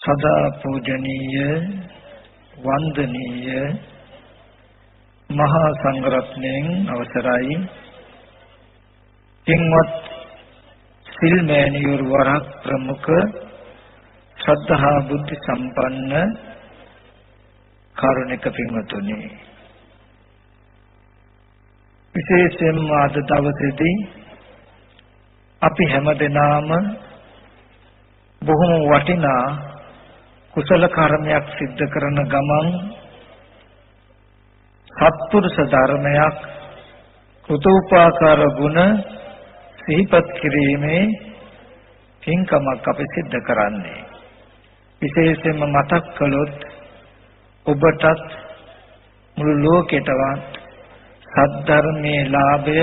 सदा पूजनीय वंदनीय महा संघरत्नें अवसराई किंमत सिलमैनियोर वरक प्रमुख श्रद्धा बुद्धि संपन्न कारुणिक पिंगतुनि विशेषයෙන්ම අද දවසේදී අපි හැමදෙනාම බොහොම වටිනා කුසල කර්මයක් සිද්ධ කරන ගමන් සත්පුරුෂ ධර්මයක් කෘතෝපකාර ගුණ සිහිපත් කිරීමේ පින්කමක් අපි සිද්ධ කරන්නේ විශේෂයෙන්ම මතක් කළොත් ඔබටත් මුළු ලෝකෙටවත් සද්ධර්මයේ ලාභය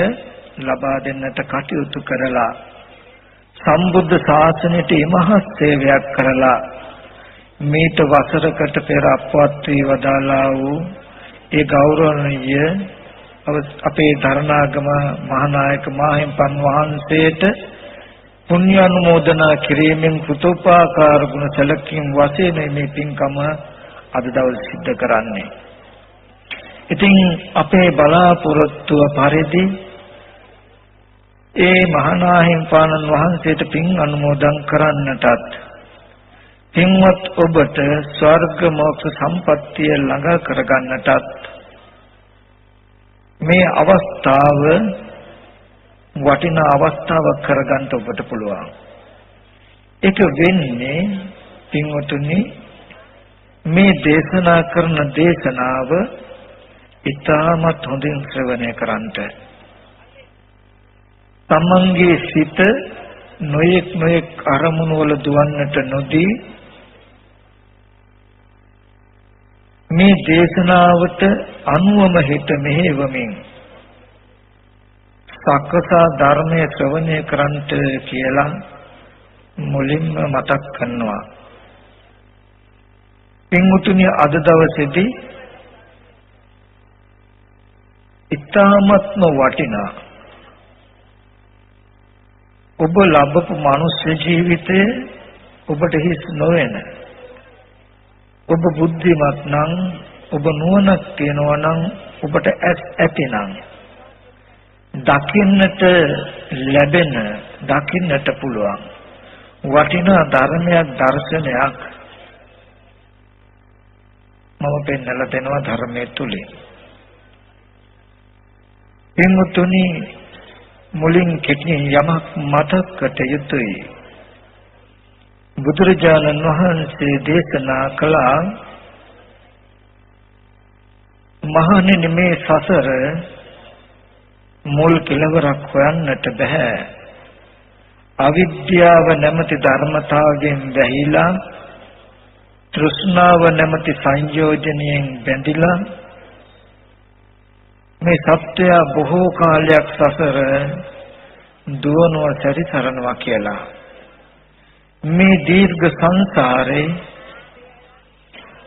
ලබා දෙන්නට කටයුතු කරලා සම්බුද්ධ ශාසනයට ඉමහත් සේවයක් කරලා මේට වසරකට පෙර අපවත් වී වදාළා වූ ඒ ගෞරවනීය අපේ ධර්ණාගම මහානායක මාහිම්පන් වහන්සේට පුණ්‍ය අනුමෝදනා කිරීමෙන් කෘතෝපකාර ගුණ සැලකීම් වශයෙන් මේ පින්කම අද දවසේ සිද්ධ කරන්නේ. ඉතින් අපේ බලාපොරොත්තුව පරිදි ඒ මහානාහිම්පාණන් වහන්සේට පින් අනුමෝදන් කරන්නටත් පින්වත් ඔබට ස්වර්ග මොක්ෂ සම්පත්තිය ළඟා කරගන්නටත් මේ අවස්ථාව වටිනා අවස්ථාවක් කරගන්න ඔබට පුළුවන්. ඒක වෙන්නේ පින්වතුනි මේ දේශනා කරන දේශනාව ඉතාමත් හොඳින් ශ්‍රවණය කරන්ට තමන්ගේ සිත නොයෙක් අරමුණු වල දුවන්නට නොදී මේ දේශනාවට අනුවම හිත මෙහෙවමින් සක්කසා ධර්මයේ ශ්‍රවණය කරන්ට කියලා මුලින්ම මතක් කරනවා. පින්වතුනි අද දවසේදී ඉතාමත්ම වටිනා ඔබ ලබපු මනුෂ්‍ය ජීවිතය ඔබට හිස් නොවන ඔබ බුද්ධිමත් නම් ඔබ නුවණක් තියනවා නම් ඔබට ඇතිනම් දකින්නට ලැබෙන දකින්නට පුළුවන් වටිනා ධර්මයක් දර්ශනයක් මම පෙන්වලා දෙනවා ධර්මයේ තුලින්. එමුතුනි මුලින් කෙටියෙන් යමක් මතක් කට යුතුයි. බුදුරජාණන් වහන්සේ දේශනා කළා මහණෙනි මේ සසර මුල් කෙලවරක් හොයන්නට බෑ. අවිද්‍යාව නැමැති ධර්මතාවයෙන් වැහිලා තෘෂ්ණාව නැමැති සංයෝජනයෙන් බැඳිලා මේ සත්‍යය බොහෝ කාලයක් සසර දුවනවා සැරිසරනවා කියලා. මේ දීර්ඝ සංසාරේ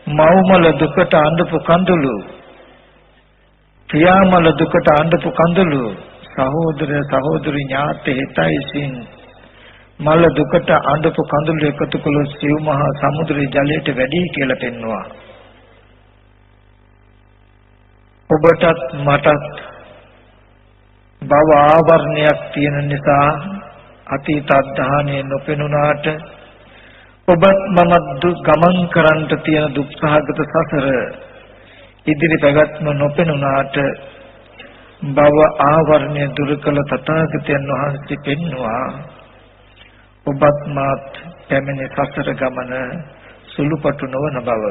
මව්මල දුකට අඬපු කඳුළු, පියාමල දුකට අඬපු කඳුළු, සහෝදර සහෝදරි ඥාති හිතයිසින් මල දුකට අඬපු කඳුළු එකතු කළොත් සිව් මහා සමුද්‍රයේ ජලයට වැඩි කියලා පෙන්වුවා. ඔබටත් මටත් භව ආවරණයක් තියෙන නිසා අතීත අධ්‍යානයේ නොපෙනුනාට ඔබත් මමත් ගමන් කරන්නට තියෙන දුක්ඛාගත සසර ඉදිරි පැවැත්ම නොපෙනුනාට භව ආවරණය දුරු කළ තථාගතයන් වහන්සේ පෙන්වුවා ඔබත් මාත් පැමිණි සසර ගමන සුළුපටු නොවන බව.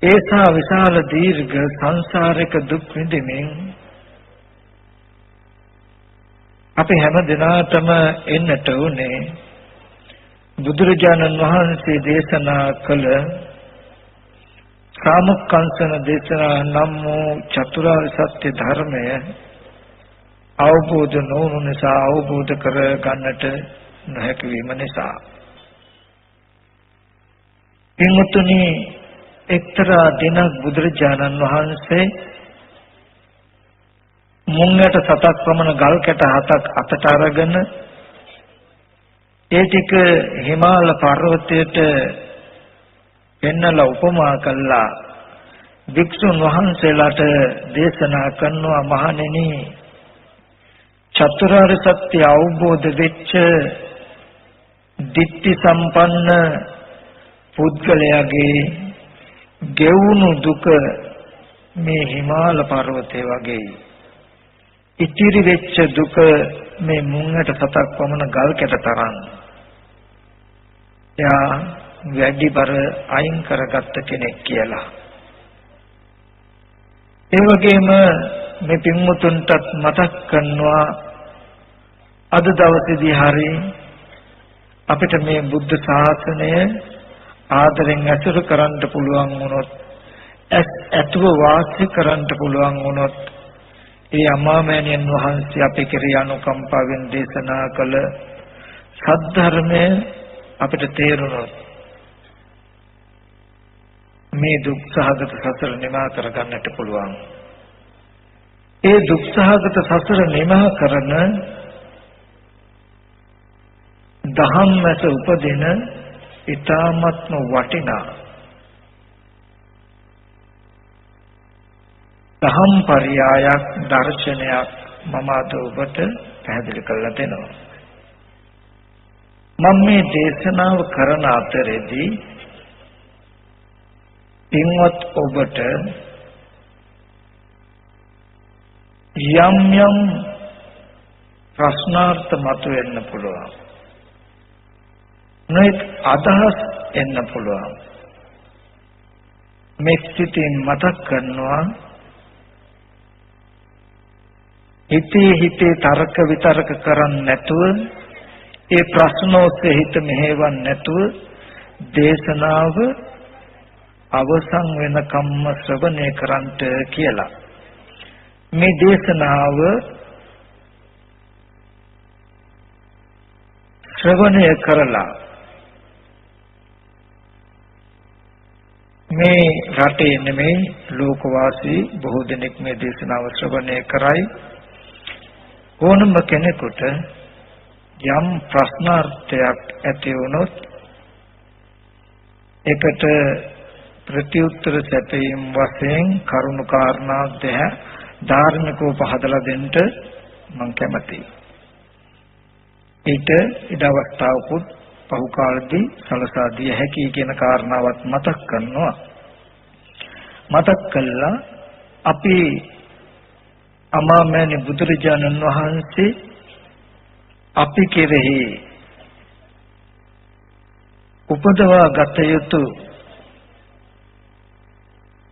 ඒසා විශාල දීර්ඝ සංසාරික දුක් විඳින්මින් අපි හැම දිනාටම එන්නට උනේ බුදුරජාණන් වහන්සේ දේශනා කළ සාමුක්ඛංශන දේශනා නම් වූ චතුරාර්ය සත්‍ය ධර්මය අවබෝධ නොවුණු නිසා අවබෝධ කර ගන්නට නොහැකි වීම නිසා. පින්වත්නි එක්තරා දිනක් බුදුරජාණන් වහන්සේ මුංගට 7ක් පමණ ගල් කැට 7ක් අතට අරගෙන ඒ ටික හිමාල පර්වතයට පෙන්නලා උපමා කළා වික්ෂුන් වහන්සේලාට දේශනා කරනවා මහණෙනි චතුරාර්ය සත්‍ය අවබෝධ වෙච්ච ditthi සම්පන්න පුද්ගලයාගේ ගෙවුණු දුක මේ හිමාල පර්වතය වගේ ඉතිරි වෙච්ච දුක මේ මුංගට සතක් පමණ ගල් කැට තරම් එයා වැඩි බර අයින් කරගත්ත කෙනෙක් කියලා. ඒ වගේම මේ පින්මුතුන්ටත් මතක් කරනවා අද දවසේදී හරි අපිට මේ බුද්ධ ශාසනය ආදරෙන් ඇසුරු කරන්න පුළුවන් වුණොත් ඇතුව වාසය කරන්න පුළුවන් වුණොත් ඒ අමාමෑණියන් වහන්සේ අපේ කෙරෙහි අනුකම්පාවෙන් දේශනා කළ සද්ධර්මය අපිට තේරුණොත් මේ දුක් සහගත සසර නිමා කරගන්නට පුළුවන්. ඒ දුක් සහගත සසර නිමා කරන ධම්මස උපදින ඊ타ත්ම වටිනා දහම් පරයයක් දර්ශනයක් මම අද ඔබට පැහැදිලි කරලා දෙනවා. මම මේ දේශනාව කරන අතරේදී පින්වත් ඔබට යම් යම් ප්‍රශ්නාර්ථ මතුවෙන්න පුළුවන්. නොඑක් අදහස් එන්න පුළුවන්. මේ සිතින් මතක් කරනවා හිතේ තර්ක විතර්ක කරන්නේ නැතුව ඒ ප්‍රශ්න ඔස්සේ හිත මෙහෙවන්නේ නැතුව දේශනාව අවසන් වෙනකම්ම ශ්‍රවණය කරන්ට කියලා. මේ දේශනාව ශ්‍රවණය කරලා මේ රටේ නෙමෙයි ලෝකවාසී බොහෝ දෙනෙක් මේ දේශනාව ශ්‍රවණය කරයි. ඕනම කෙනෙකුට යම් ප්‍රශ්නාර්ථයක් ඇති වුණොත් ඒකට ප්‍රතිඋත්තර සැපයීම් වශයෙන් කරුණු කාරණා දෙහ ධාර්මිකව පහදලා දෙන්න මම කැමතියි. ඊට ඉඩ අවස්ථාවකුත් පහු කාලෙදී සලසා දිය හැකි කියන කාරණාවත් මතක් කරනවා. මතක් කළා අපි අමාමෑණි බුදුරජාණන් වහන්සේ අපි කෙරෙහි උපදවා ගත යුතු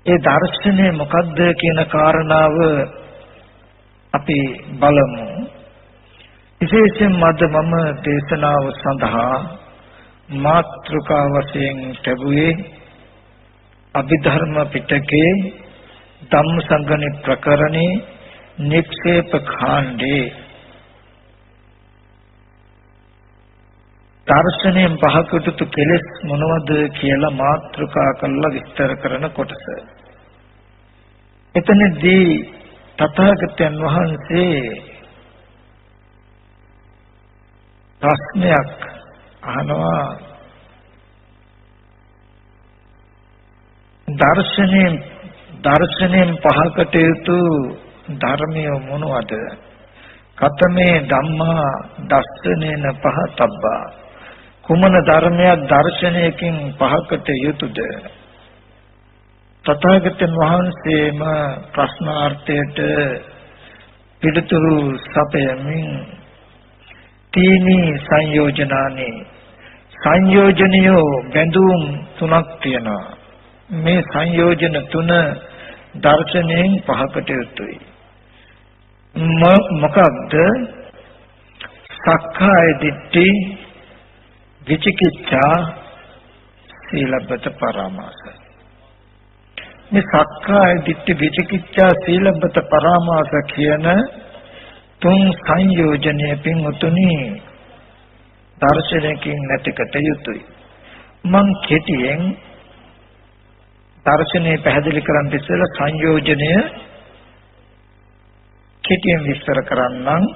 ඒ දර්ශනය මොකද්ද කියන කාරණාව අපි බලමු. විශේෂයෙන් මම දේශනාව සඳහා මාතෘකා වශයෙන් ලැබුවේ අභිධර්ම පිටකේ ධම්මසංගණි ප්‍රකරණේ නික්ෂේප කාණ්ඩේ දර්ශනයෙන් පහකට කෙලෙස් මොනවද කියලා මාතෘකා කරලා විස්තර කරන කොටස. එතනදී තථාගතයන් වහන්සේ ප්‍රශ්නයක් අහනවා දර්ශනයෙන් පහකට යුතු ධර්මය මොනවද? කතමේ ධම්මා දස්සනේන පහතබ්බා. කුමන ධර්මයක් දර්ශනයකින් පහකට යුතුද? තථාගතයන් වහන්සේම ප්‍රශ්නාර්ථයට පිළිතුරු සපයමින් තීනි සංයෝජනානි සංයෝජනියෝ බැඳුම් තුනක් තියෙනවා. මේ සංයෝජන තුන දර්ශනයෙන් පහකට යුතුයි. මොකක්ද? සක්කාය දිට්ඨි, විචිකිච්ඡා, සීලබ්බත පරාමාස. මේ සක්කාය දිට්ඨි, විචිකිච්ඡා, සීලබ්බත පරාමාස කියන තුන් සංයෝජනයේ පින්තුනි දර්ශනයකින් නැතිකට යුතුයි. මං කෙටියෙන් දර්ශනය පැහැදිලි කරන්න ඉස්සෙල්ලා සංයෝජනය කෙටියෙන් විස්තර කරන්නම්.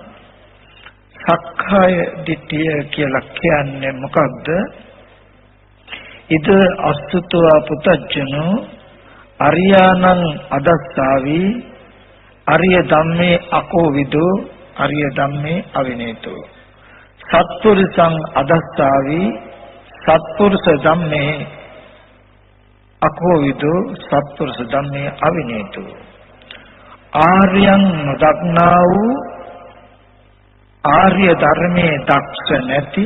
සක්කාය දිට්ඨිය කියලා කියන්නේ මොකක්ද? ඉද අස්තුතවා පුතජ්ජනෝ අරියානං අදස්සාවි අරිය ධම්මේ අකෝවිදෝ අරිය ධම්මේ අවිනේතෝ සත්පුරුෂං අදස්සාවි සත්පුරුෂ ධම්මේ අකෝවිදෝ සත්පුරුෂ ධම්මේ අවිනේතෝ ආර්යං නොදක්නා වූ ආර්ය ධර්මයේ දක්ෂ නැති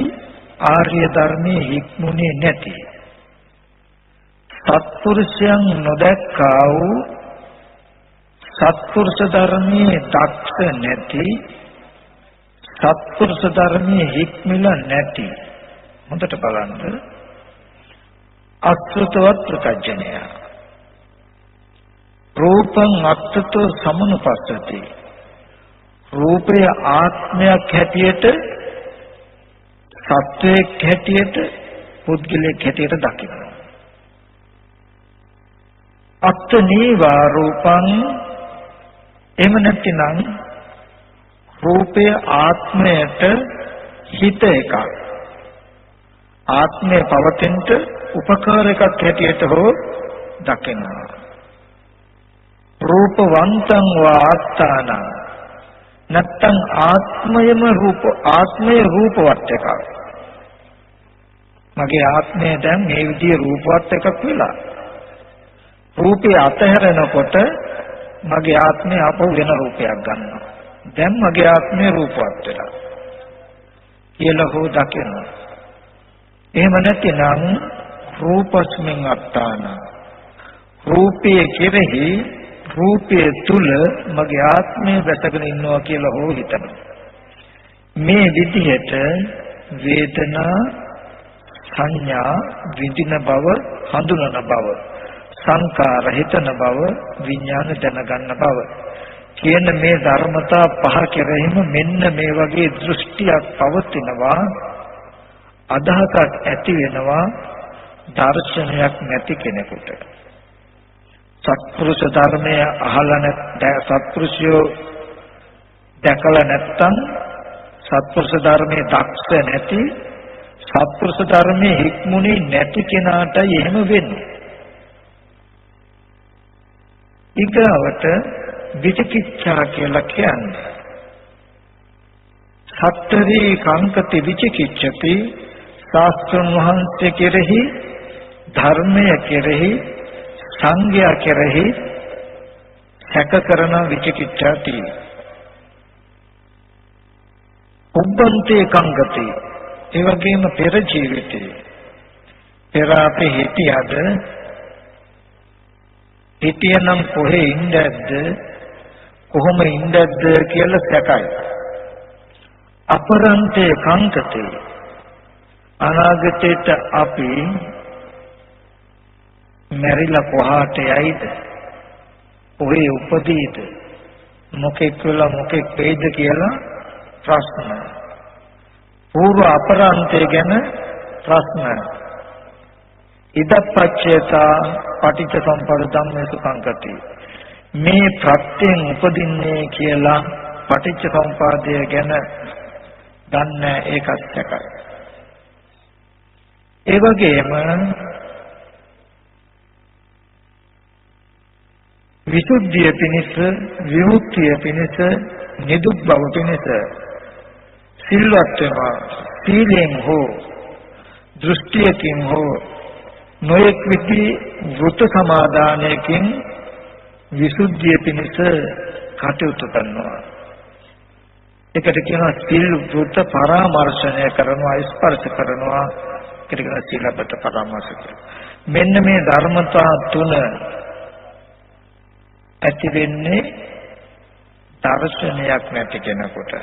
ආර්ය ධර්මයේ හික්මුනේ නැති සත්පුරුෂයන් නොදක්කා වූ සත්පුරුෂ ධර්මයේ දක්ෂ නැති සත්පුරුෂ ධර්මයේ හික්මිලා නැති හොඳට බලන්න අසෘතවත් ප්‍රත්‍යඥය රූපං අත්තතෝ සමනුපස්සති රූපය ආත්මයක් හැටියට සත්වයක් හැටියට පුද්ගලයෙක් හැටියට දකිනවා අත්ත නීවා රූපං එහෙම නැතිනම් රූපය ආත්මයට හිත එකක් ආත්මය පවතිනට උපකාර එකක් හැටියට හෝ දකිනවා රූපවන්තං වාත්තාන නැත්තං ආත්මයම ආත්මය රූපවත් එකක් මගේ ආත්මය දැන් මේ විදිහේ රූපවත් එකක් වෙලා රූපය අතහැරෙනකොට මගේ ආත්මය ආපහු වෙන රූපයක් ගන්නවා දැන් මගේ ආත්මය රූපවත් වෙලා කියලා හෝ දකිනවා එහෙම නැතිනම් රූපස්මින් අත්තාන රූපයේ කෙරෙහි රූපයේ තුල මගේ ආත්මය වැටගෙන ඉන්නවා කියලා හෝ හිතනවා මේ විදිහට වේදනා සංඥා විඳින බව හඳුනන බව සංකාර හිතන බව විඥාන දැනගන්න බව කියන මේ ධර්මතා පහ කෙරෙහිම මෙන්න මේ වගේ දෘෂ්ටියක් පවතිනවා අදහසක් ඇති වෙනවා දර්ශනයක් නැති කෙනෙකුට සත්පුරුෂ ධර්මය අහලා සත්පුරුෂයෝ දැකලා නැත්තම් සත්පුරුෂ ධර්මයේ දක්ෂ නැති සත්පුරුෂ ධර්මයේ හික්මුනේ නැති කෙනාටයි එහෙම වෙන්නේ ඊගවට විචිකිච්ඡා කියලා කියන්නේ සත්තරී කාංකති විචිකිච්ඡති ශාස්ත්‍රඥ වහන්සේ කෙරෙහි ධර්මය කෙරෙහි සංඝයා කෙරෙහි සැක කරන විචිකිච්ඡාති උබ්බන්තේ කාංකති ඒ වගේම පෙර ජීවිතේ පෙර අපේ හිටියනම් කොහේ ඉඳද්ද කොහොම ඉඳද්ද කියලා සැකයි අපරන්තේ කාංකති අනාගතයට අපි මැරිලා කොහාට යයිද ඔහේ උපදීද මොකෙක් වෙලා මොකෙක් වෙයිද කියලා ප්‍රශ්න పూర్ව අපරාන්තය ගැන ප්‍රශ්න ඉදප්පච්චේතා පටිච්ච සම්පද ධම්මේසු සංකති මේ ප්‍රත්‍යයෙන් උපදින්නේ කියලා පටිච්ච සම්පදාය ගැන දන්නේ ඒකත් සැකයි ඒ වගේම විසුද්ධිය පිණිස විමුක්තිය පිණිස නිදුක් බව පිණිස සිල්වත් වෙනවා සීලෙන් හෝ දෘෂ්ටියකින් හෝ නොයෙක් විදි වෘත සමාදානයකින් විසුද්ධිය පිණිස කටයුතු කරනවා ඒකට කියනවා සිල් වෘත පරාමර්ශනය කරනවා ස්පර්ශ කරනවා ඒකට කියනවා සීලබ්බත පරාමර්ශ කියලා මෙන්න මේ ධර්මතා තුන ඇති වෙන්නේ දර්ශනයක් නැති කෙනෙකුට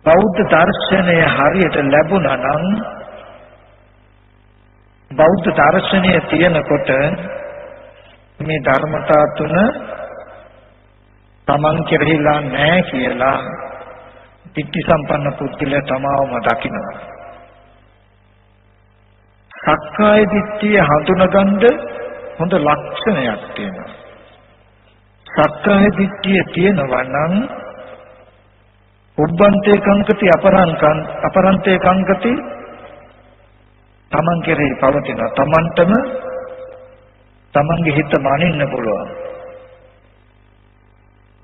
බෞද්ධ දර්ශනය හරියට ලැබුණා නම් බෞද්ධ දර්ශනය තියෙනකොට මේ ධර්මතා තුන තමන් කෙරෙහිලා නැහැ කියලා ditthi සම්පන්න පුද්ගලයා තමාවම දකිනවා සක්කාය දිට්ඨිය හඳුනගන්න හොඳ ලක්ෂණයක් තියෙනවා සක්කාය දිට්ඨිය තියෙනවා නම් උබ්බන්තේ කංකති අපරන්තේ කංකති තමන් කෙරෙහි පවතිනවා. තමන්ටම තමන්ගේ හිත මානින්න පුළුවන්.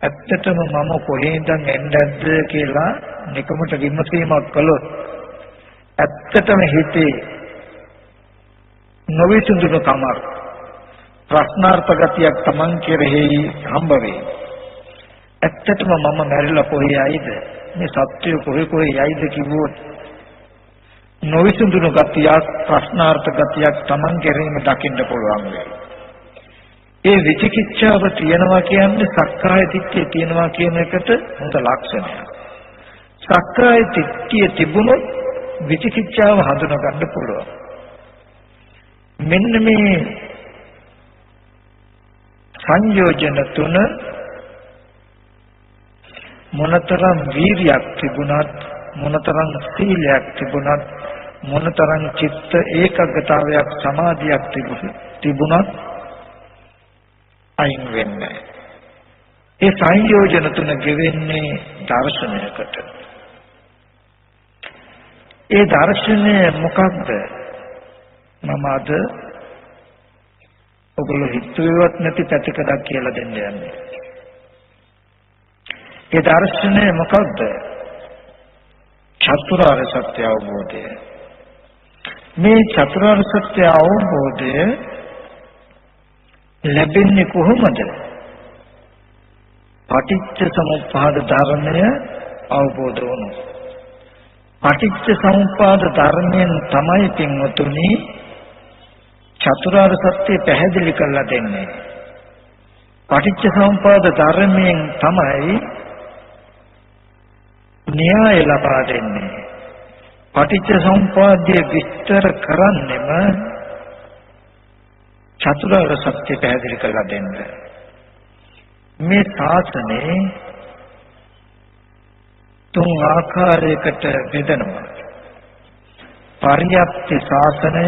ඇත්තටම මම කොහේ ඉඳන් එන්නේද කියලා නිකමට විමසීමක් කළොත් ඇත්තටම හිතේ නොවිසඳුණු කමක් ප්‍රශ්නාර්ථ ගතියක් තමන් කෙරෙහි හම්බ වේ. ඇත්තටම මම මැරිලා කොහේ යයිද? මේ සත්‍ය කොහේ යයිද කිව්වොත් නොවිසඳුණු ගතියක් ප්‍රශ්නාර්ථ ගතියක් තමන් කෙරෙහිම දකින්න පුළුවන් වෙයි. ඒ විචිකිච්ඡාව තියනවා කියන්නේ සක්කාය දිට්ඨිය තියනවා කියන එකට හොඳ ලක්ෂණයක්. සක්කාය දිට්ඨිය තිබුණොත් විචිකිච්ඡාව හඳුනා ගන්න පුළුවන්. මෙන්න මේ සංයෝජන තුන මොනතරම් වීරියක් තිබුණත් මොනතරම් සීලයක් තිබුණත් මොනතරම් චිත්ත ඒකාග්‍රතාවයක් සමාධියක් තිබුණත් අයින් වෙන්නේ. ඒ සංයෝජන තුන ගෙවෙන්නේ දර්ශනයකට. ඒ දර්ශනය මොකක්ද? මම අද ඔගොල්ලෝ හිතුවේවත් නැති පැතිකඩක් කියලා දෙන්න යන්නේ. ඒ දර්ශනය මොකක්ද? චතුරාර්ය සත්‍ය අවබෝධය. මේ චතුරාර්ය සත්‍ය අවබෝධය ලැබෙන්නේ කොහොමද? පටිච්ච සමුප්පාද ධර්මය අවබෝධ වුණොත්. පටිච්ච සමුප්පාද ධර්මයෙන් තමයි පින්වතුනි චතුරාර්ය සත්‍ය පැහැදිලි කරලා දෙන්නේ. පටිච්ච සමුප්පාද ධර්මයෙන් තමයි න්‍යාය ලබා දෙන්නේ. පටිච්ච සමුප්පාදය විස්තර කරන්නෙම චතුරාර්ය සත්‍ය පැහැදිලි කරලා දෙන්න. මේ ශාසනේ තුන් ආකාරයකට බෙදෙනවා. පරියප්ති ශාසනය,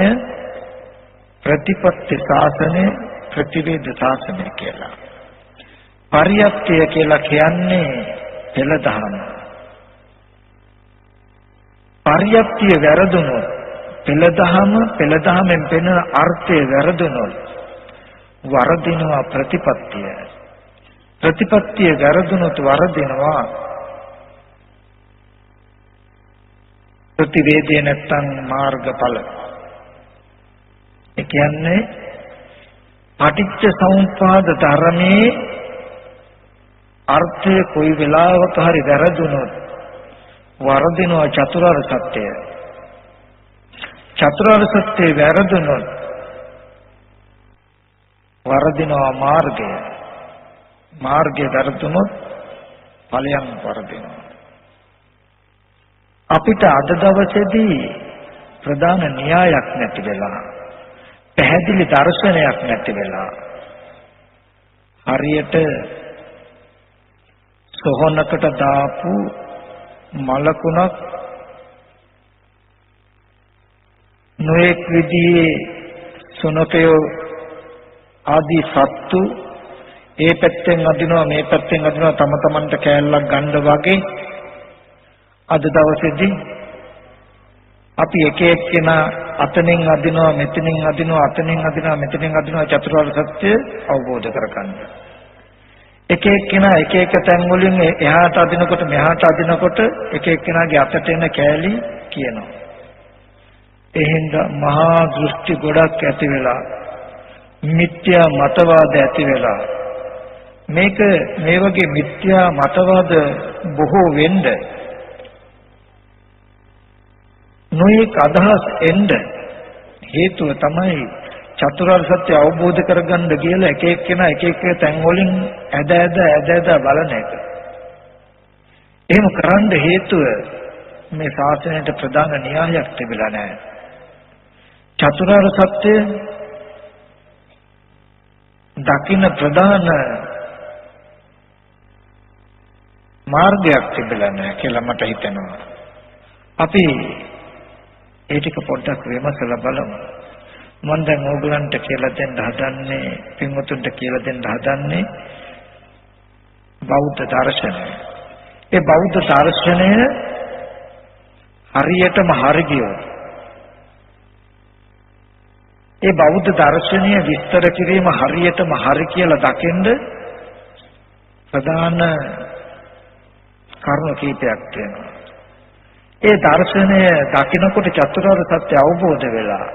ප්‍රතිපත්ති ශාසනය, ප්‍රතිවේද ශාසනය කියලා. පරියප්තිය කියලා කියන්නේ පෙළ දහම. පරියප්තිය වැරදුනොත් පෙළ දහමෙන් පෙනෙන අර්ථය වැරදුනොත් වරදිනවා ප්‍රතිපත්තිය. ප්‍රතිපත්තිය වැරදුනොත් වරදිනවා ප්‍රතිවේදය නැත්තම් මාර්ගඵල. ඒ කියන්නේ පටිච්ච සමුප්පාද ධර්මයේ අර්ථය කොයි වෙලාවක හරි වැරදුනොත් වරදිනවා චතුරාර්ය සත්‍යය. චතුරාර්ය සත්‍ය වැරදුනොත් වරදිනවා මාර්ගය. මාර්ගය වැරදුනොත් ඵලයන් වරදිනවා. අපිට අද දවසේදී ප්‍රධාන න්‍යායක් නැති වෙලා, පැහැදිලි දර්ශනයක් නැති වෙලා, හරියට සොහනකට දාපු මලකුණක් නොඑක් විදිහේ සුනකයෝ ආදී සත්තු ඒ පැත්තෙන් අදිනවා මේ පැත්තෙන් අදිනවා තම තමන්ට කෑල්ලක් ගන්න වගේ අද දවසේදී අපි එක එක්කෙනා අතනින් අදිනවා මෙතනින් අදිනවා අතනින් අදිනවා මෙතනින් අදිනවා චතුරාර්ය සත්‍ය අවබෝධ කරගන්න. එක එක්කෙනා එක එක තැන් වලින් එහාට අදිනකොට මෙහාට අදිනකොට එක එක්කෙනාගේ අතට එන කෑලි කියනවා. එහෙනම් මහා දෘෂ්ටි ගොඩක් ඇති වෙලා මිත්‍යා මතවාද ඇති වෙලා මේ වගේ මිත්‍යා මතවාද බොහෝ වෙන්න නොඑක අදහස් එන්න හේතුව තමයි චතුරාර්ය සත්‍ය අවබෝධ කරගන්න කියලා එක එක්කෙනා එක එක තැන් වලින් ඇද බලන එක. එහෙම කරන්න හේතුව මේ ශාසනයට ප්‍රධාන න්‍යායක් තිබිලා නැහැ. චතුරාර්ය සත්‍ය දකින්න ප්‍රධාන මාර්ගයක් තිබිලා නැහැ කියලා මට හිතෙනවා. අපි ඒ ටික පොඩ්ඩක් විමසලා බලමු. මම දැන් ඕගලන්ට කියලා දෙන්න හදන්නේ, පින්වතුන්ට කියලා දෙන්න හදන්නේ බෞද්ධ දර්ශනය. ඒ බෞද්ධ දර්ශනය හරියටම හරි ගියොත් ඒ බෞද්ධ දර්ශනය විස්තර කිරීම හරියටම හරි කියලා දකින්න ප්‍රධාන කරුණු කීපයක් තියෙනවා. ඒ දර්ශනය දකිනකොට චතුරාර්ය සත්‍ය අවබෝධ වෙලා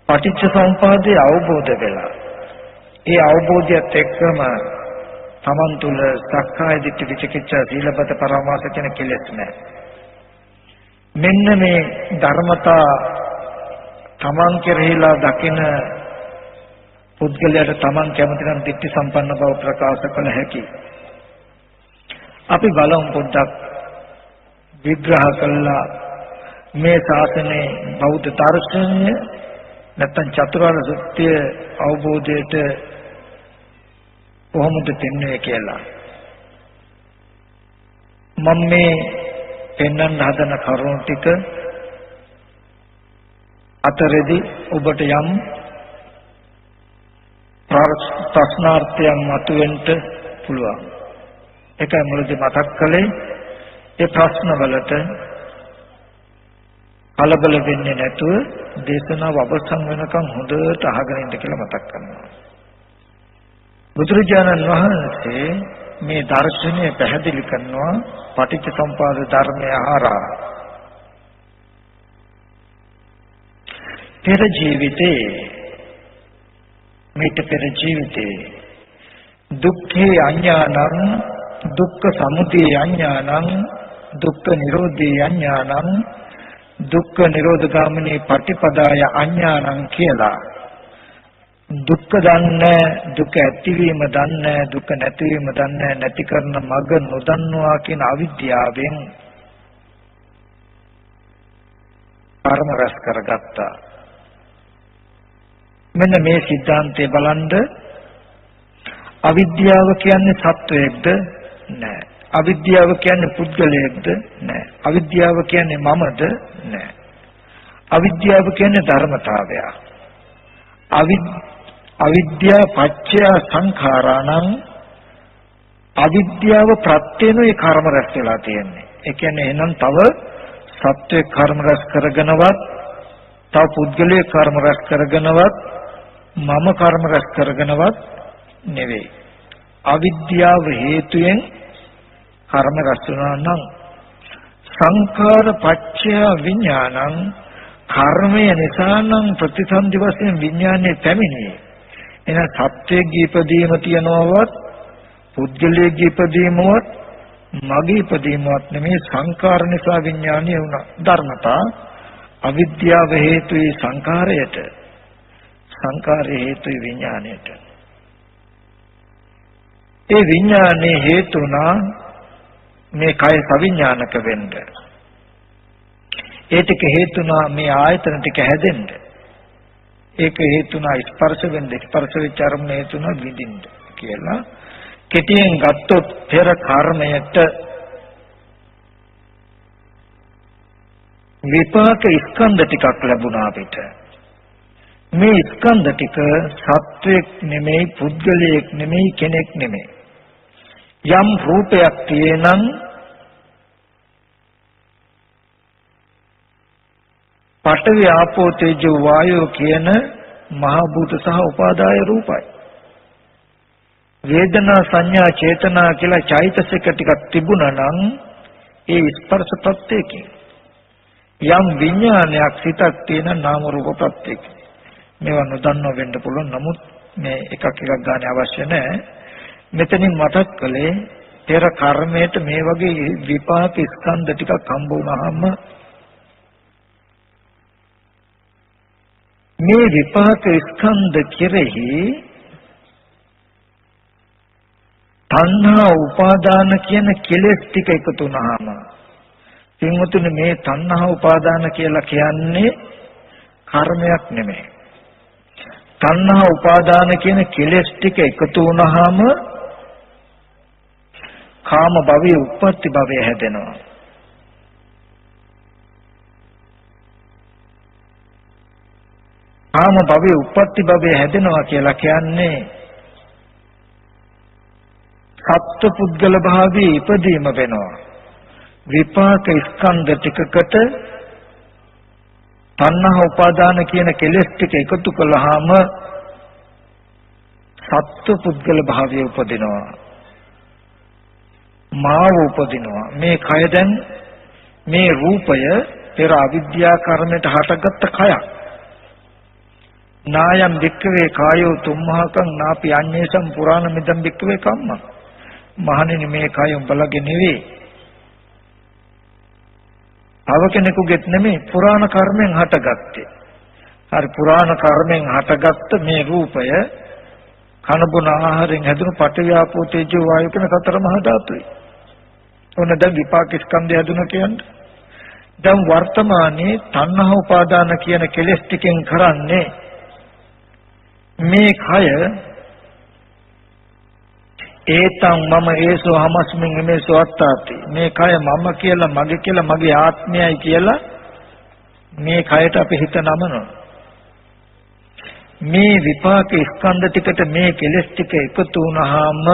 පටිච්ච සමුප්පාදය අවබෝධ වෙලා ඒ අවබෝධයත් එක්කම තමන් තුළ සක්කාය දිට්ඨි විචිකිච්ඡා සීලබ්බත පරාමාස කියන කෙලෙස් නැහැ. මෙන්න මේ ධර්මතා තමන් කෙරෙහිලා දකින පුද්ගලයාට තමන් කැමති නම් දිට්ඨි සම්පන්න බව ප්‍රකාශ කළ හැකි. අපි බලමු පොඩ්ඩක් විග්‍රහ කළා මේ ශාසනයේ බෞද්ධ දර්ශනය නැත්නම් චතුරාර්ය සත්‍ය අවබෝධයට කොහොමද දෙන්නේ කියලා. මම මේ පෙන්වන්න හදන කරුණු ටික අතරෙදි ඔබට යම් ප්‍රශ්නාර්ථයක් මතුවෙන්න පුළුවන්. ඒකයි මුලදී මතක් කළේ. ඒ ප්‍රශ්නවලට කලබල වෙන්නේ නැතුව දේශනාව අවසන් වෙනකන් හොඳට අහගෙන ඉන්න කියලා මතක් කරනවා. බුදුරජාණන් වහන්සේ මේ දර්ශනය පැහැදිලි කරනවා පටිච්ච සමුප්පාද ධර්මය හරහා. පෙර ජීවිතේ මේට පෙර ජීවිතේ දුක්ඛේ අඥානං දුක්ඛ සමුදය අඥානං දුක්ඛ නිරෝධේ අඥානං දුක්ඛ නිරෝධ ගාමිනී පටිපදාය අඥානං කියලා දුක්ඛ දන්නේ දුක ඇතිවීම දන්නේ දුක නැතිවීම දන්නේ නැති කරන මඟ නොදන්නවා කියන අවිද්‍යාවෙන් කර්ම රැස් කරගත්තා. මෙන්න මේ සිද්ධාන්තය බලන්න අවිද්‍යාව කියන්නේ සත්වයක්ද නැහැ. අවිද්‍යාව කියන්නේ පුද්ගලයෙක්ද නැහැ. අවිද්‍යාව කියන්නේ මමද නැහැ. අවිද්‍යාව කියන්නේ ධර්මතාවය. අවිද්‍යා පත්‍ය සංඛාරාණං අවිද්‍යාව ප්‍රත්‍යේන ඒ කර්ම රැස් වෙලා තියෙන්නේ. ඒ කියන්නේ එහෙනම් තව සත්‍ය කර්ම රැස් කරගෙනවත් තව පුද්ගලයේ කර්ම රැස් කරගෙනවත් මම කර්ම රැස් කරගෙනවත් නෙවෙයි. අවිද්‍යාව හේතුයෙන් කර්ම රැස් වෙනවා නම් සංඛාර පත්‍ය විඥානං කර්මය නිසා නම් ප්‍රතිසන්දි වශයෙන් විඥානයේ පැමිණේ. එන සත්‍යයේ ඉපදීම තියනවවත් පුද්ගලයේ ඉපදීමවත් මගේ ඉපදීමවත් නෙමේ සංඛාර නිසා විඥානය වුණා. ධර්මතා අවිද්‍යාව හේතුයි සංඛාරයට සංඛාරය හේතුයි විඥාණයට. ඒ විඥානේ හේතුණා මේ කය සවිඥානික වෙන්න. ඒ ටික හේතුණා මේ ආයතන ටික හැදෙන්න. ඒක හේතුණා ස්පර්ශ වෙන්න. ස්පර්ශ වෙච්ච අරමුණ හේතුණා විඳින්න කියලා. කෙටියෙන් ගත්තොත් පෙර කර්මයට විපාක ස්කන්ධ ටිකක් ලැබුණා අපිට. මේ ස්කන්ධ ටික සත්වයක් නෙමෙයි පුද්ගලයෙක් නෙමෙයි කෙනෙක් නෙමෙයි. යම් රූපයක් තියෙනම් පඨවි ආපෝ තේජෝ වායෝ කියන මහ භූත සහ උපාදාය රූපයි. වේදනා සංඥා චේතනා කියලා චෛතසික ටිකක් තිබුණා නම් ඒ ස්පර්ශ ප්‍රත්‍යයෙන් යම් විඥානයක් සිතක් තියෙන නාම රූප ප්‍රත්‍යයෙන් මේවා නොදන්නව වෙන්න පුළුවන්. නමුත් මේ එකක් ගන්න අවශ්‍ය නැහැ. මෙතනින් මතක් කළේ පෙර කර්මයට මේ වගේ විපාක ස්කන්ධ ටිකක් හම්බ වුණාම මේ විපාක ස්කන්ධ කෙරෙහි තණ්හා උපාදාන කියන කෙලෙස් ටික එකතු වුණාම පින්වතුනි මේ තණ්හා උපාදාන කියලා කියන්නේ කර්මයක් නෙමෙයි. තණ්හා උපාදාන කියන කෙලෙස් ටික එකතු වුණාම කාම භවයේ උප්පත්ති භවය හැදෙනවා. කාම භවයේ උප්පත්ති භවය හැදෙනවා කියලා කියන්නේ සත්ව පුද්ගල භාවයේ ඉපදීම වෙනවා. විපාක ස්කන්ධ ටිකකට තණ්හා උපාදාන කියන කෙලෙස් ටික එකතු කළාම සත්ව පුද්ගල භාවය උපදිනවා. මාව උපදිනවා. මේ කය දැන් මේ රූපය පෙර අවිද්‍යා කර්මයට හටගත්ත කයක්. නායම් වික්කවේ කායෝ තුම්මහකං නාපි අඤ්ඤේසම් පුරාණ මිදම් වික්කවේ කම්ම. මහණෙනි මේ කය උඹලගේ නෙවෙයි. තව කෙනෙකුගෙත් නෙමෙයි පුරාණ කර්මෙන් හටගත්තේ. හරි පුරාණ කර්මෙන් හටගත්ත මේ රූපය කනබුන ආහාරයෙන් හැදුණු පඨවි ආපෝ තේජෝ වායු කියන සතර මහා ධාතුයි. ඔන්න දැන් විපාක ස්කන්ධය හැදුණා කියන්නේ. දැන් වර්තමානයේ තණ්හා උපාදාන කියන කෙලෙස් ටිකෙන් කරන්නේ මේ කය ඒතං මම ඒසෝ හමස්මින් මේසෝ අත්තාති. මේ කය මම කියලා මගේ කියලා මගේ ආත්මයයි කියලා මේ කයට අපි හිත නමනවා. මේ විපාක ස්කන්ධ ටිකට මේ කෙලෙස් ටික එකතු වුණාම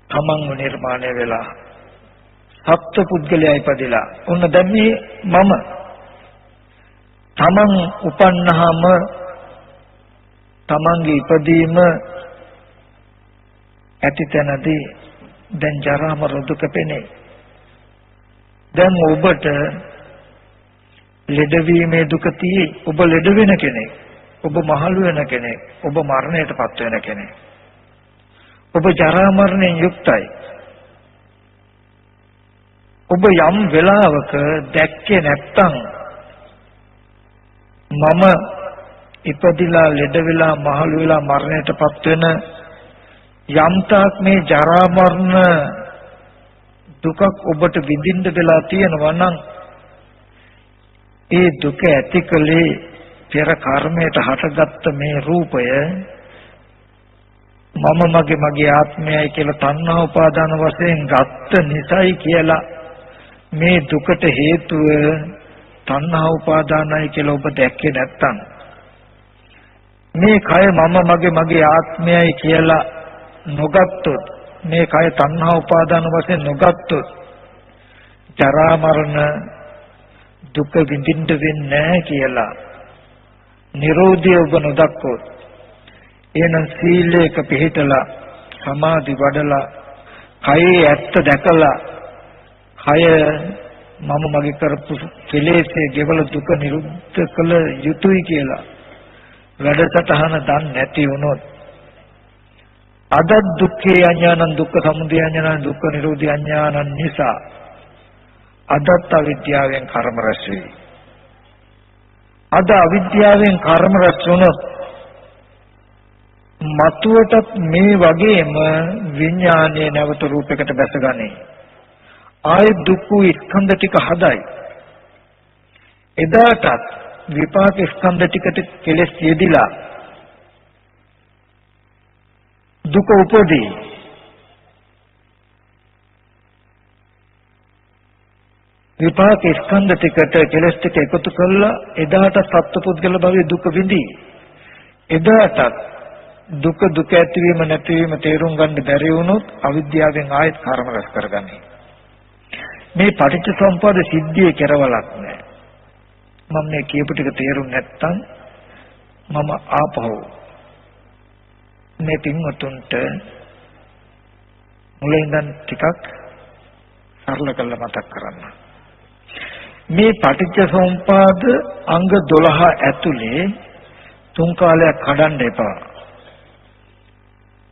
තමන්ව නිර්මාණය වෙලා සත්ව පුද්ගලයා ඉපදිලා. ඔන්න දැන් මේ මම තමන් උපන්නාම තමන්ගේ ඉපදීම ඇතිතැනදී දැන් ජරා මරණ දුක පෙනේ. දැන් ඔබට ලෙඩවීමේ දුක තියෙයි. ඔබ ලෙඩ වෙන කෙනෙක්. ඔබ මහලු වෙන කෙනෙක්. ඔබ මරණයටපත් වෙන කෙනෙක්. ඔබ ජරා මරණයෙන් යුක්තයි. ඔබ යම් වෙලාවක දැක්කේ නැත්තම් මම ඉපදිලා ලෙඩ වෙලා මහලු වෙලා මරණයටපත් වෙන යම්තාක් මේ ජරා මරණ දුකක් ඔබට විඳින්න වෙලා තියෙනවා නම් ඒ දුක ඇතිකලේ පෙර කර්මයට හටගත්ත මේ රූපය මම මගේ ආත්මයයි කියලා තණ්හා උපාදාන වශයෙන් ගත්ත නිසයි කියලා මේ දුකට හේතුව තණ්හා උපාදානයි කියලා ඔබ දැක්කේ නැත්තම් මේ කය මම මගේ ආත්මයයි කියලා නොගත්තොත් මේ කය තණ්හා උපාදාන වශයෙන් නොගත්තොත් ජරා මරණ දුක විඳින්න වෙන්නේ නැහැ කියලා නිරෝධය ඔබ නොදක්කොත් එහෙනම් සීලයක පිළිපදලා සමාධි වඩලා කයේ ඇත්ත දැකලා කය මම මගේ කරපු කෙලෙස්ේ ගෙවල දුක නිරුද්ධ කළ යුතුයි කියලා වැඩසටහන දන්නේ නැති වුණොත් අද දුක්ඛේ අඥානං දුක්ඛ සමුදය අඥානං දුක්ඛ නිරෝධය අඥානං නිසා අදත් අවිද්‍යාවෙන් කර්ම රැස් වෙයි. අද අවිද්‍යාවෙන් කර්ම රැස් වුණොත් මතුවටත් මේ වගේම විඥානයේ නැවත රූපයකට බැසගනී. ආය දුක්ඛ ස්කන්ධ ටික හදයි. එදාටත් විපාක ස්කන්ධ ටිකට කෙලෙස් යෙදිලා දුක උපදී. විපාක ස්කන්ධ ටිකට කෙලෙස් ටික එකතු කළා එදාට සත්පුද්ගල භවයේ දුක විඳී. එදාට දුක ඇතිවීම නැතිවීම තේරුම් ගන්න බැරි වුණොත් අවිද්‍යාවෙන් ආයෙත් කර්ම රැස් කරගන්නේ. මේ පටිච්චසමුප්පාද සිද්ධියේ කෙරවලක් නැහැ. මම මේ කියපු ටික තේරුම් නැත්තම් මම ආපහු මේ පින්වතුන්ට මුලින්දන් ටිකක් සරල කරලා මතක් කරන්න. මේ පටිච්චසමුප්පාද අංග 12 ඇතුලේ තුන් කාලයක් කඩන්න එපා.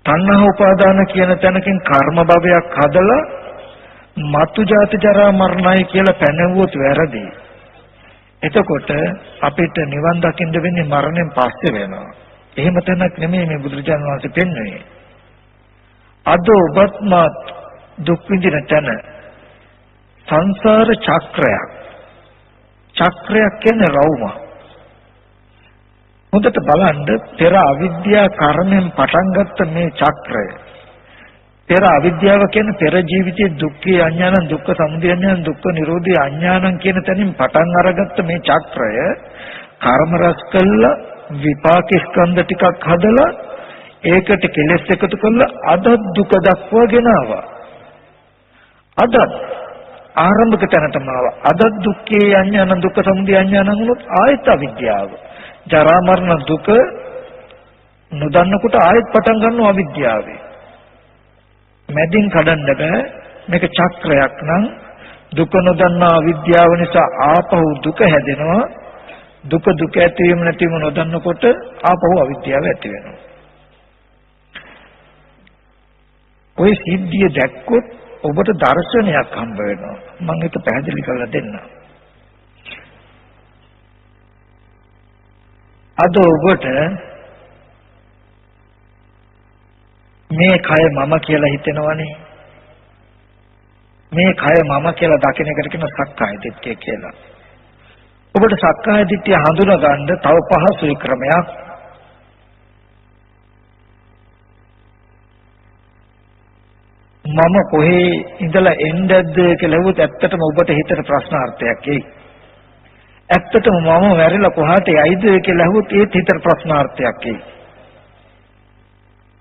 තණ්හා උපාදාන කියන තැනකින් කර්ම භවයක් හදලා මතු ජාති ජරා මරණයි කියලා පැනෙවුවොත් වැරදි. එතකොට අපිට නිවන් දකින්න වෙන්නේ මරණයෙන් පස්සේ වෙනවා. එහෙම තැනක් නෙමෙයි මේ බුදුරජාණන් වහන්සේ පෙන්වන්නේ. අද ඔබත් මාත් දුක් විඳින තැන සංසාර චක්‍රයක්. චක්‍රයක් කියන්නේ රවුම. හොඳට බලන්න පෙර අවිද්‍යා කර්මෙන් පටන් ගත්ත මේ චක්‍රය. පෙර අවිද්‍යාව කියන්නේ පෙර ජීවිතයේ දුක්ඛේ අඥානං දුක්ඛ සමුදය අඥානං දුක්ඛ නිරෝධය අඥානං කියන තැනින් පටන් අරගත්ත මේ චක්‍රය කර්ම රස කළා විපාක ස්කන්ධ ටිකක් හදලා ඒකට කෙලෙස් එකතු කරලා අද දුක දක්වා ගෙනාවා. අද ආරම්භක තැනටම ආවා. අද දුක්ඛේ අඥාන දුක්ඛ සමුදය අඥාන වුණොත් ආයත අවිද්‍යාව. ජරා මරණ දුක නොදන්නකොට ආයෙත් පටන් ගන්නවා අවිද්‍යාවේ. මැදින් කඩන්න බෑ. මේක චක්‍රයක් නම් දුක නොදන්නා අවිද්‍යාව නිසා ආපහු දුක හැදෙනවා. දුක දුක ඇතිවීම නැතිවීම නොදන්නකොට ආපහු අවිද්‍යාව ඇති වෙනවා. ඔය සිද්ධිය දැක්කොත් ඔබට දර්ශනයක් හම්බ වෙනවා. මම ඒක පැහැදිලි කරලා දෙන්නම්. අද ඔබට මේ කය මම කියලා හිතෙනවනේ. මේ කය මම කියලා දකින එකට කියන සක්කාය දිට්ඨිය කියලා. ඔබට සක්කාය දිට්ඨිය හඳුනා ගන්න තව පහසුයි ක්‍රමයක්. මම කොහේ ඉඳලා එන්නද කියලා හෙව්වොත් ඇත්තටම ඔබට හිතට ප්‍රශ්නාර්ථයක් එයි. ඇත්තටම මම වැරෙලා කොහාට යයිද කියලා හෙව්වොත් ඒත් හිතට ප්‍රශ්නාර්ථයක් එයි.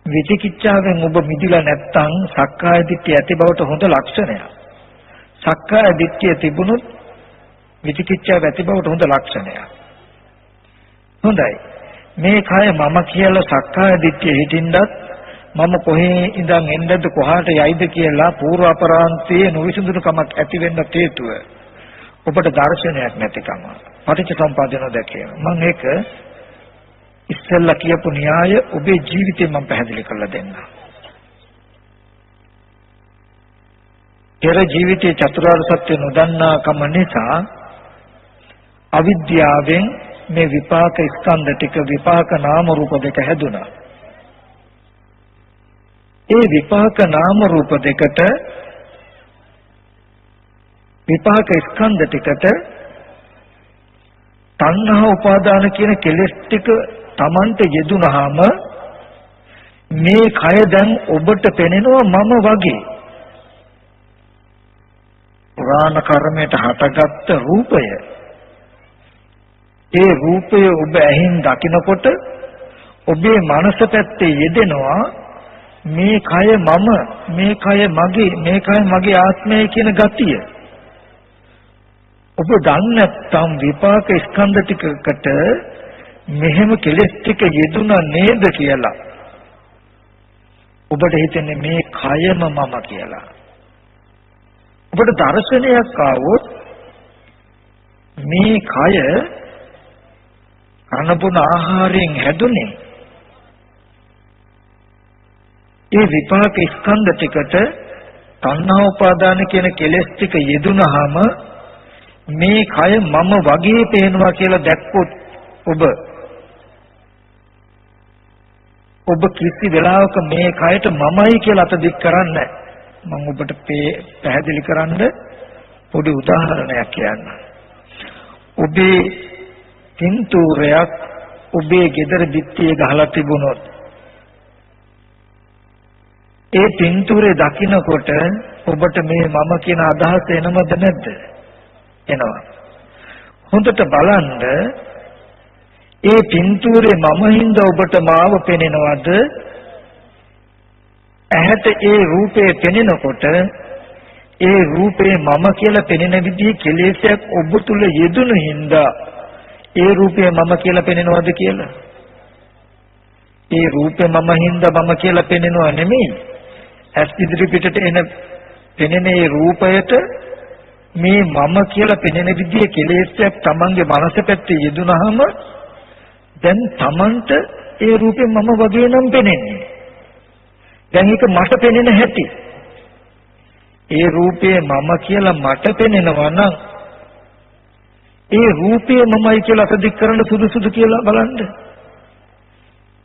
විචිකිච්ඡාවෙන් ඔබ මිදිලා නැත්තම් සක්කාය දිට්ඨිය ඇති බවට හොඳ ලක්ෂණයක්. සක්කාය දිට්ඨිය තිබුණොත් විචිකිච්ඡාව ඇති බවට හොඳ ලක්ෂණයක්. හොඳයි. මේ කය මම කියලා සක්කාය දිට්ඨිය හිටින්නත් මම කොහේ ඉඳන් එන්නද කොහාට යයිද කියලා පූර්ව අපරාන්තයේ නොවිසඳුණු කමක් ඇති වෙන්න හේතුව ඔබට දර්ශනයක් නැතිකම. පටිච්ච සම්පදාන දැකීම. මම ඒක ඉස්සෙල්ලා කියපු න්‍යාය ඔබේ ජීවිතේ මම පැහැදිලි කරලා දෙන්නම්. පෙර ජීවිතයේ චතුරාර්ය සත්‍ය නොදන්නා කම නිසා අවිද්‍යාවෙන් මේ විපාක ස්කන්ධ ටික විපාක නාම රූප දෙක හැදුනා. ඒ විපාක නාම රූප දෙකට විපාක ස්කන්ධ ටිකට තණ්හා උපාදාන කියන කෙලෙස් ටික Tamante යෙදුනහම මේ කය දැන් ඔබට පෙනෙනවා මම වගේ. පුරාණ කර්මයට හටගත්ත රූපය. ඒ රූපය ඔබ ඇහින් දකිනකොට ඔබේ මනස පැත්තේ යෙදෙනවා මේ කය මම, මේ කය මගේ, මේ කය මගේ ආත්මය කියන ගතිය. ඔබ දන්නේ නැත්නම් විපාක ස්කන්ධ ටිකකට මෙහෙම කෙලෙස් ටික යෙදුණා නේද කියලා. ඔබට හිතෙන්නේ මේ කයම මම කියලා. ඔබට දර්ශනයක් ආවොත් මේ කය කනබුන ආහාරයෙන් හැදුනේ. ඒ විපාක ස්කන්ධ ටිකට තණ්හා උපාදාන කියන කෙලෙස් ටික යෙදුනහම මේ කය මම වගේ පේනවා කියලා දැක්කොත් ඔබ කිසි වෙලාවක මේ කයට මමයි කියලා අත දික් කරන්නේ නැහැ. මම ඔබට පැහැදිලි කරන්න පොඩි උදාහරණයක් කියන්න. ඔබේ පින්තූරයක් ඔබේ ගෙදර බිත්තියේ ගහලා තිබුණොත් ඒ පින්තූරේ දකින්නකොට ඔබට මේ මම කියන අදහස එනවද නැද්ද? එනවා. හොඳට බලන්න ඒ පින්තූරේ මම හින්දා ඔබට මාව පෙනෙනවද? ඇහැට ඒ රූපේ පෙනෙනකොට ඒ රූපේ මම කියලා පෙනෙන විදිහේ කෙලෙසයක් ඔබ තුල යෙදුණු හින්දා ඒ රූපේ මම කියලා පෙනෙනවද කියලා? ඒ රූපේ මම හින්දා මම කියලා පෙනෙනව නෙමෙයි. ඇස් ඉදිරි පිටට එන පෙනෙන ඒ රූපයට මේ මම කියලා පෙනෙන විදිහේ කෙලෙසයක් Tamange මනස පැත්තේ යෙදුනහම දැන් Tamanට ඒ රූපේ මම වගේ නම් පෙනෙන්නේ. දැන් ඒක මට පෙනෙන හැටි. ඒ රූපේ මම කියලා මට පෙනෙනවා නම් ඒ රූපේ මමයි කියලා අසදික් කරන්න සුදුසුදු කියලා බලන්න.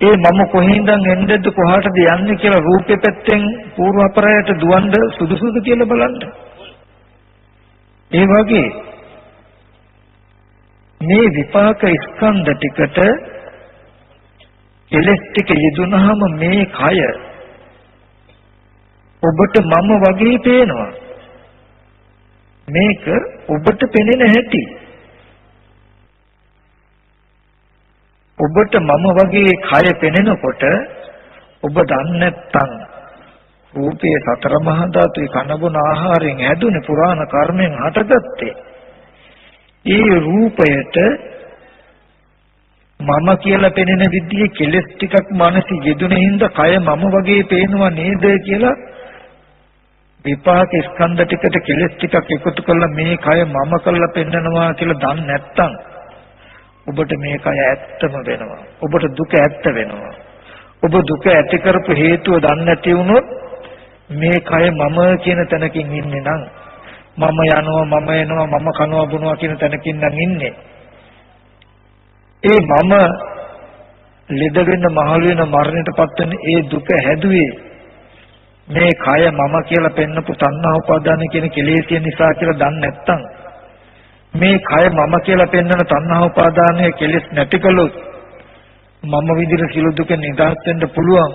ඒ මම කොහෙන්ද එන්නේද කොහාටද යන්නේ කියලා රූපේ පැත්තෙන් පූර්ව අපරයට දුවන්න සුදුසුද කියලා බලන්න. ඒ වගේ මේ විපාක ස්කන්ධ ටිකට කෙලස් ටික යෙදුනහම මේ කය ඔබට මම වගේ පේනවා. මේක ඔබට පෙනෙන හැටි. ඔබට මම වගේ කය පෙනෙනකොට ඔබ දන්නේ නැත්නම් රූපයේ සතර මහා ධාතුයි කනබුන ආහාරයෙන් හැදුනේ පුරාණ කර්මෙන් හටගත්තේ. ඒ රූපයට මම කියලා පෙනෙන විදිහේ කෙලෙස් ටිකක් මනස යෙදුනේ හින්දා කය මම වගේ පේනවා නේද කියලා විපාක ස්කන්ධ ටිකට කෙලෙස් ටිකක් එකතු කරලා මේ කය මම කරලා පෙන්නනවා කියලා දන්නේ නැත්නම් ඔබට මේ කය ඇත්තම වෙනවා. ඔබට දුක ඇත්ත වෙනවා. ඔබ දුක ඇති කරපු හේතුව දන්නේ නැති වුණොත් මේ කය මම කියන තැනකින් ඉන්නේ නම් මම යනවා මම එනවා මම කනවා බොනවා කියන තැනකින් නම් ඉන්නේ. ඒ මම ලෙඩ වෙන මහලු වෙන මරණයටපත් වෙන ඒ දුක හැදුවේ මේ කය මම කියලා පෙන්නපු තණ්හා උපාදාන කියන කෙලෙසිය නිසා කියලා දන්නේ නැත්නම් මේ කය මම කියලා පෙන්නන තණ්හා උපාදානයේ කෙලෙස් නැති කළොත් මම විදිහට සිළු දුක නිදහස් වෙන්න පුළුවන්.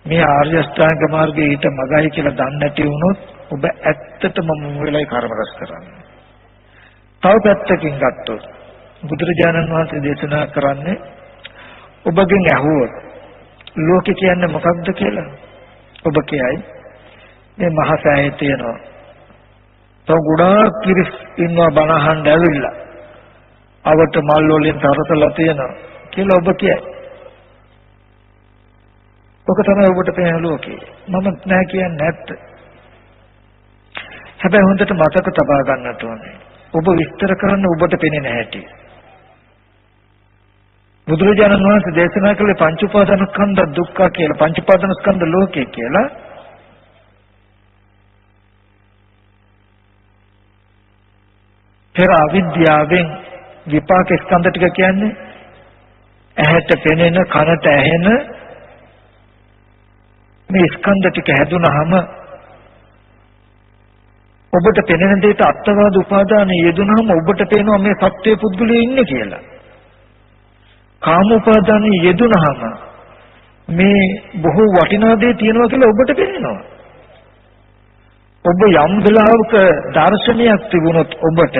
මේ ආර්ය අෂ්ටාංග මාර්ගයේ ඊට මගයි කියලා දන්නේ නැති වුණොත් ඔබ ඇත්තටම මොළයි කර්ම රැස් කරන්නේ. තව පැත්තකින් ගත්තොත් බුදුරජාණන් වහන්සේ දේශනා කරන්නේ ඔබගෙන් ඇහුවොත් ලෝකේ කියන්නේ මොකක්ද කියලා ඔබ කියයි මේ මහ සෑයේ තියෙනවා. තව ගොඩාක් කිරිස් ඉන්නවා බණ අහන්න ඇවිල්ලා. අවට මල් වලින් තරසලා තියෙනවා කියලා ඔබ කියයි. ඔක තමයි ඔබට පේන ලෝකේ. මම නෑ කියන්නේ නැත්te. හැබැයි හොඳට මතක තබා ගන්නට ඕනේ. ඔබ විස්තර කරන්න ඔබට පේන්නේ නැහැටි. බුදුරජාණන් වහන්සේ දේශනා කළේ පංච උපාදානස්කන්ධ දුක්ඛ කියලා. පංච උපාදානස්කන්ධ ලෝකේ කියලා. පෙර අවිද්‍යාවෙන් විපාක ස්කන්ධ ටික කියන්නේ ඇහැට පෙනෙන කනට ඇහෙන මේ ස්කන්ධ ටික හැදුනහම ඔබට පෙනෙන දෙයට අත්වාද උපාදාන යෙදුනහම ඔබට පේනවා මේ සත්‍ය පුද්ගලයේ ඉන්නේ කියලා. කාම උපාදාන යෙදුනහම මේ බොහෝ වටිනා දේ තියෙනවා කියලා ඔබට පේනවා. ඔබ යම් වෙලාවක දර්ශනයක් තිබුණොත් ඔබට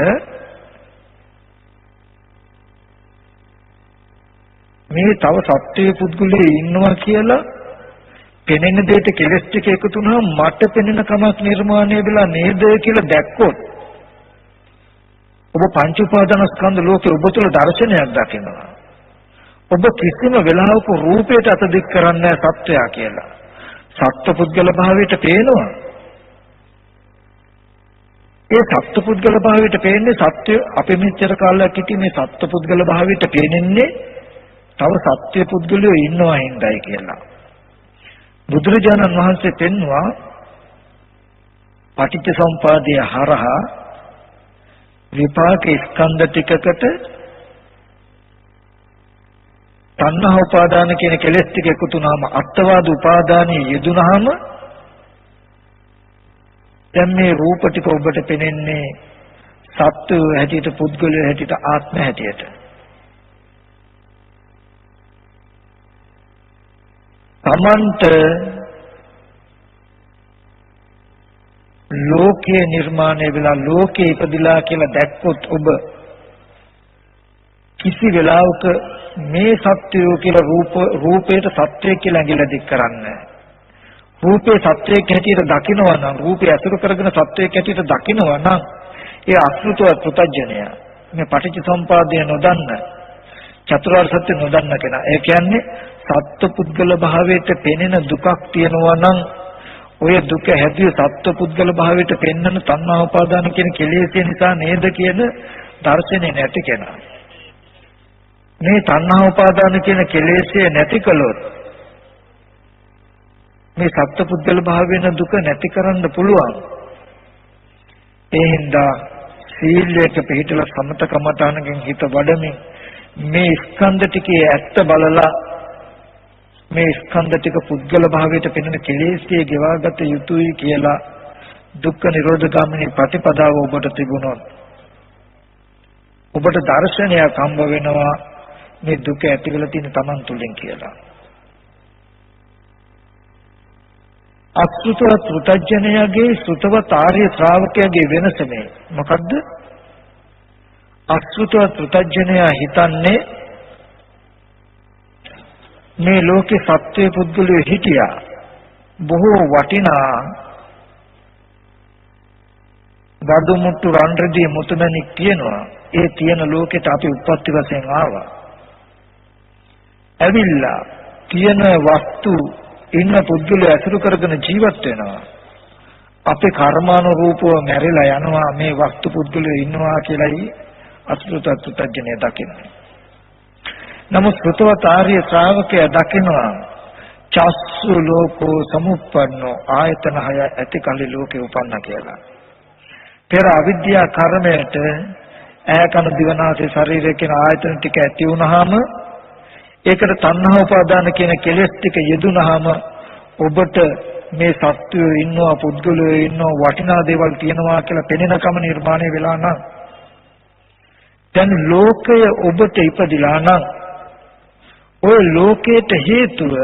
මේ තව සත්‍ය පුද්ගලයේ ඉන්නවා කියලා පෙනෙන දෙයට කෙලස් ටික එකතු වුණාම මට පෙනෙන කමක් නිර්මාණය වෙලා නේද කියලා දැක්කොත් ඔබ පංච උපාදානස්කන්ධ ලෝකේ ඔබ තුළ දර්ශනයක් දකිනවා. ඔබ කිසිම වෙලාවක රූපයට අත දික් කරන්නේ සත්‍යය කියලා. සත්‍ය පුද්ගල භාවයට පේනවා. ඒ සත්‍ය පුද්ගල භාවයට පේන්නේ සත්‍ය අපේ මෙච්චර කාලයක් හිටියේ මේ සත්‍ය පුද්ගල භාවයට පේන්නේ තව සත්‍ය පුද්ගලයෝ ඉන්නවා හින්දායි කියලා. බුදුරජාණන් වහන්සේ පෙන්වුවා පටිච්චසමුපාදයේ හරහා විපාක ස්කන්ධ ටිකකට තණ්හා උපාදාන කියන කෙලෙස් ටික එකතු වුනහම අත්වාද උපාදානයේ යෙදුනහම දැන් මේ රූප ටික ඔබට පෙනෙන්නේ සත්‍ය හැටියට පුද්ගලය හැටියට ආත්ම හැටියට. තමන්ට ලෝකේ නිර්මාණය වෙලා ලෝකේ ඉපදිලා කියලා දැක්කොත් ඔබ කිසි වෙලාවක මේ සත්‍යය කියලා රූපයට සත්‍යය කියලා ඇඟිල්ල දික් කරන්නේ. රූපේ සත්‍යයක් හැටියට දකිනවා නම් රූපය අසුර කරගෙන සත්‍යයක් හැටියට දකිනවා නම් ඒ අසෘතව පුතඥය මේ පටිච්චසමුපාදය නොදන්න චතුරාර්ය සත්‍ය නොදන්න කෙනා. ඒ කියන්නේ සත්පුද්ගල භාවයට පෙනෙන දුකක් තියෙනවා නම් ඔය දුක හැදිය සත්පුද්ගල භාවයට පෙන්වන තණ්හා උපාදාන කියන කෙලෙස් නිසා නේද කියන දර්ශනේ නැති කෙනා. මේ තණ්හා උපාදාන කියන කෙලෙස්ය නැති කළොත් මේ සත්පුද්ගල භාවයෙන් දුක නැති කරන්න පුළුවන්. ඒ හින්දා සීලයට පිළිපදලා සමතකමතානකින් හිත වඩමින් මේ ස්කන්ධ ටිකේ ඇත්ත බලලා මේ ස්කන්ධ ටික පුද්ගල භාවයට පෙනෙන කෙලෙස්යේ ගෙවාගත යුතුයි කියලා දුක්ඛ නිරෝධ ගාමිනී ප්‍රතිපදාව ඔබට තිබුණොත් ඔබට දර්ශනයක් හම්බ වෙනවා මේ දුක ඇති වෙලා තියෙන Taman තුලින් කියලා. අසෘතවත් පෘථග්ජනයාගේ සෘතවත් ආර්ය ශ්‍රාවකයාගේ වෙනස මේ මොකද්ද? අසෘතවත් පෘථග්ජනයා හිතන්නේ මේ ලෝකේ සත්‍ය පුද්ගලයෝ හිටියා. බොහෝ වටිනා වඩුමුට්ටු රන්රදී මුතුමැණික් තියෙනවා. ඒ තියෙන ලෝකෙට අපි උප්පත්ති වශයෙන් ආවා. ඇවිල්ලා තියෙන වස්තු ඉන්න පුද්ගලයා ඇසුරු කරගෙන ජීවත් වෙනවා. අපේ කර්මානුරූපව මැරිලා යනවා මේ වස්තු පුද්ගලයෝ ඉන්නවා කියලායි අසුතත්ත්‍යඥය දකින්නේ. නමුත් සුතවත් ආර්ය ශ්‍රාවකයා දකිනවා චස්සු ලෝකෝ සමුප්පන්නෝ ආයතන හය ඇති කලි ලෝකේ උපන්න කියලා. පෙර අවිද්‍යා කර්මයට ඇහැ කන දිව නාසය ශරීරය කියන ආයතන ටික ඇති වුනහම ඒකට තණ්හා උපාදාන කියන කෙලෙස් ටික යෙදුනහම ඔබට මේ සත්වයෝ ඉන්නවා පුද්ගලයෝ ඉන්නවා වටිනා දේවල් තියෙනවා කියලා පෙනෙනකම නිර්මාණය වෙලා නම් දැන් ලෝකය ඔබට ඉපදිලා නම් ඔය ලෝකයට හේතුව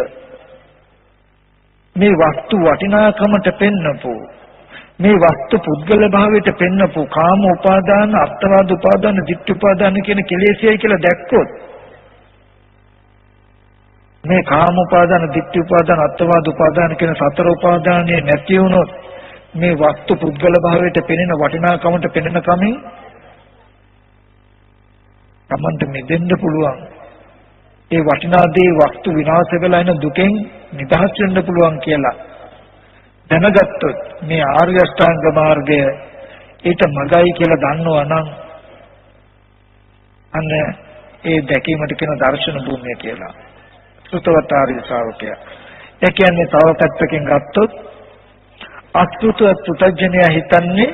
මේ වස්තු වටිනාකමට පෙන්නපෝ මේ වස්තු පුද්ගල භාවයට පෙන්නපෝ කාම උපාදාන අර්ථවාද උපාදාන ditth උපාදාන කියන කෙලෙසයි කියලා දැක්කොත් මේ කාම උපාදාන ditth උපාදාන අර්ථවාද උපාදාන කියන සතර උපාදානයේ නැති වුණොත් මේ වස්තු පුද්ගල භාවයට පෙනෙන වටිනාකමට පෙනෙන කමින් තමන්ට මිදෙන්න පුළුවන්. ඒ වටිනා දේ වස්තු විනාශ වෙලා යන දුකෙන් නිදහස් වෙන්න පුළුවන් කියලා දැනගත්තොත් මේ ආර්ය අෂ්ටාංග මාර්ගය ඊට මගයි කියලා දන්නවා නම් අන්න ඒ දැකීමට කියන දර්ශන භූමිය කියලා. සුතවත් ආර්ය ශ්‍රාවකයා. ඒ කියන්නේ තව පැත්තකින් ගත්තොත් අසුතවත් පුතඥයා හිතන්නේ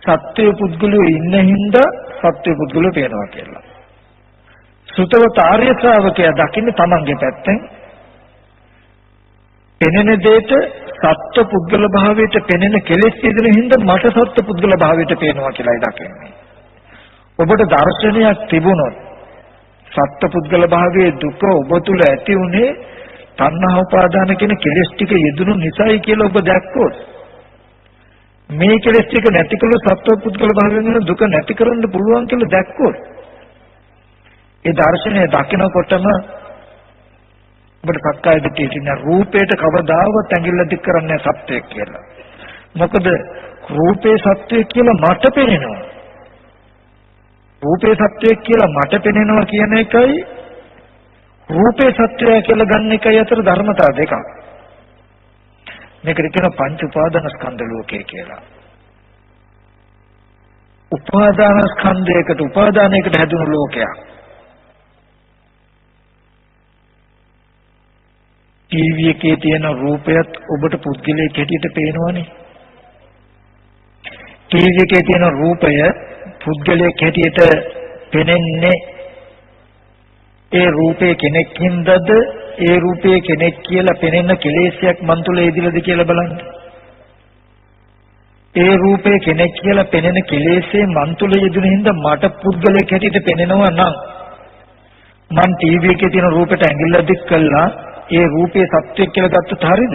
සත්‍ය පුද්ගලයෝ ඉන්න හින්දා සත්‍ය පුද්ගලයෝ පේනවා කියලා. සුතවත් ආර්ය ශ්‍රාවකයා දකින්නේ තමන්ගේ පැත්තෙන් පෙනෙන දෙයට සත්‍ය පුද්ගල භාවයට පෙනෙන කෙලෙස් ඉදින හින්දා මට සත්‍ය පුද්ගල භාවයට පේනවා කියලායි දකින්නේ. ඔබට දර්ශනයක් තිබුණොත් සත්‍ය පුද්ගල භාවයේ දුක ඔබ තුල ඇති උනේ තණ්හා උපාදාන කියන කෙලෙස් ටික යෙදුණු නිසායි කියලා ඔබ දැක්කොත් මේ කෙලෙස් ටික නැති කළොත් සත්‍ය පුද්ගල භාවයෙන් දුක නැති කරන්න පුළුවන් කියලා දැක්කොත් ඒ දර්ශනය දකිනකොටම ඔබට සක්කාය දිට්ඨිය තියෙන රූපයට කවදාවත් ඇඟිල්ල දික් කරන්නේ සත්‍යයක් කියලා. මොකද රූපේ සත්‍යයක් කියලා මට පේනවා. රූපේ සත්‍යයක් කියලා මට පේනවා කියන එකයි රූපේ සත්‍යය කියලා ගන්න එකයි අතර ධර්මතාව දෙකක්. මේකට කියන පංච උපාදාන ස්කන්ධ ලෝකය කියලා. උපාදාන ස්කන්ධයකට උපාදානයකට හැදුණු ලෝකයක්. ටීවී එකේ තියෙන රූපයත් ඔබට පුද්ගලයෙක් හැටියට පේනවනේ. ටීවී එකේ තියෙන රූපය පුද්ගලයෙක් හැටියට පෙනෙන්නේ ඒ රූපේ කෙනෙක් හින්දාද ඒ රූපේ කෙනෙක් කියලා පෙනෙන කෙලෙසයක් මන් තුල එදිලද කියලා බලන්න. ඒ රූපේ කෙනෙක් කියලා පෙනෙන කෙලෙසේ මන් තුල යෙදුන හින්දා මට පුද්ගලයෙක් හැටියට පෙනෙනවා නම් මන් ටීවී එකේ තියෙන රූපෙට ඇඟිල්ල දික් කළා ඒ රූපේ සත්‍යයක් කියලා ගත්තොත් හරියද?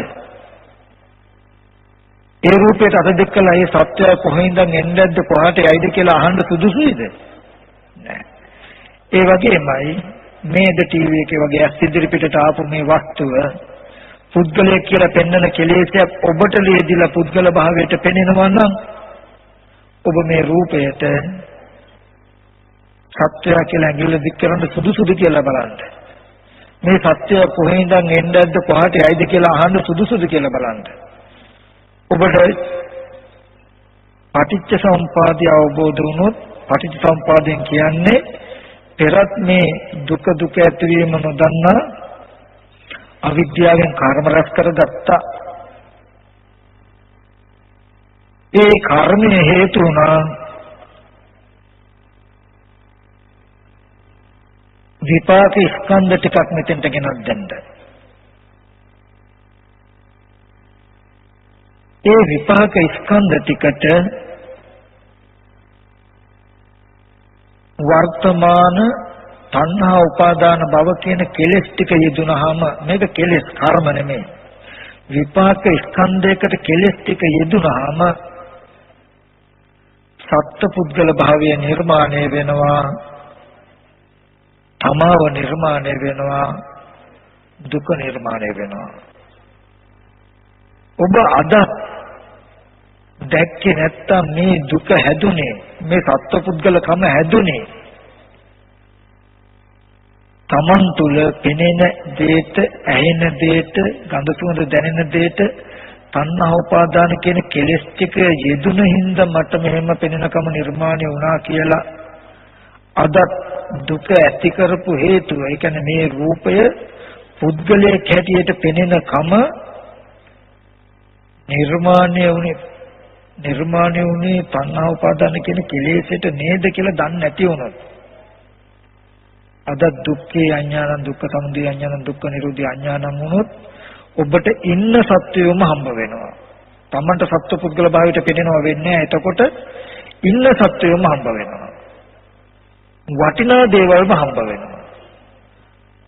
ඒ රූපයට අත දික් කළා ඒ සත්‍යය කොහෙන්ද එන්නේද කොහාට යයිද කියලා අහන්න සුදුසුයිද? නෑ. ඒ වගේමයි මේද ටීවී එකේ වගේ ඇස් ඉදිරි පිටට ආපු මේ වස්තුව පුද්ගලයෙක් කියලා පෙන්වන කෙලෙසයක් ඔබට ලේදිලා පුද්ගල භාවයට පෙනෙනවා නම් ඔබ මේ රූපයට සත්‍යය කියලා ඇඟිල්ල දික් කරන්න සුදුසුද කියලා බලන්න. මේ සත්‍යය කොහෙන්ද එන්නේද කොහාට යයිද කියලා අහන්න සුදුසුද කියලා බලන්න. ඔබට පටිච්ච සමුප්පාදය අවබෝධ වුණොත් පටිච්ච සමුප්පාදයෙන් කියන්නේ පෙරත් මේ දුක ඇතිවීම නොදන්නා අවිද්‍යාවෙන් කර්ම රැස් කරගත්තා. ඒ කර්මයේ හේතු වුණා විපාක ස්කන්ධ ටිකක් මෙතෙන්ට ගෙනත් දෙන්න. ඒ විපාක ස්කන්ධ ටිකට වර්තමාන තණ්හා උපාදාන භව කියන කෙලෙස් ටික යෙදුනහම මේක කෙලෙස් කර්ම නෙමෙයි. විපාක ස්කන්ධයකට කෙලෙස් ටික යෙදුනහම සත්පුද්ගල භාවය නිර්මාණය වෙනවා. තමාව නිර්මාණය වෙනවා. දුක නිර්මාණය වෙනවා. ඔබ අද දැක්කේ නැත්තම් මේ දුක හැදුනේ මේ සත්පුද්ගලකම හැදුනේ තමන් තුළ පෙනෙන දේට ඇහෙන දේට ගඳ සුවඳ දැනෙන දේට තණ්හා උපාදාන කියන කෙලෙස් ටික යෙදුන හින්දා මට මෙහෙම පෙනෙනකම නිර්මාණය වුණා කියලා අද දුක ඇති කරපු හේතුව ඒ කියන්නේ මේ රූපය පුද්ගලයේ හැටියට පෙනෙනකම නිර්මාණය වුණේ තණ්හා උපාදාන කියන කෙලෙසට නේද කියලා දන්නේ නැති වුණොත් අද දුක්ඛේ අඥානං දුක්ඛ සමුදය අඥානං දුක්ඛ නිරෝධය අඥානං වුණොත් ඔබට ඉන්න සත්‍යයම හම්බ වෙනවා. තමන්ට සත්ව පුද්ගල භාවයට පෙනෙනව වෙන්නේ නැහැ. එතකොට ඉන්න සත්‍යයම හම්බ වෙනවා. වටිනා දේවල්ම හම්බ වෙනවා.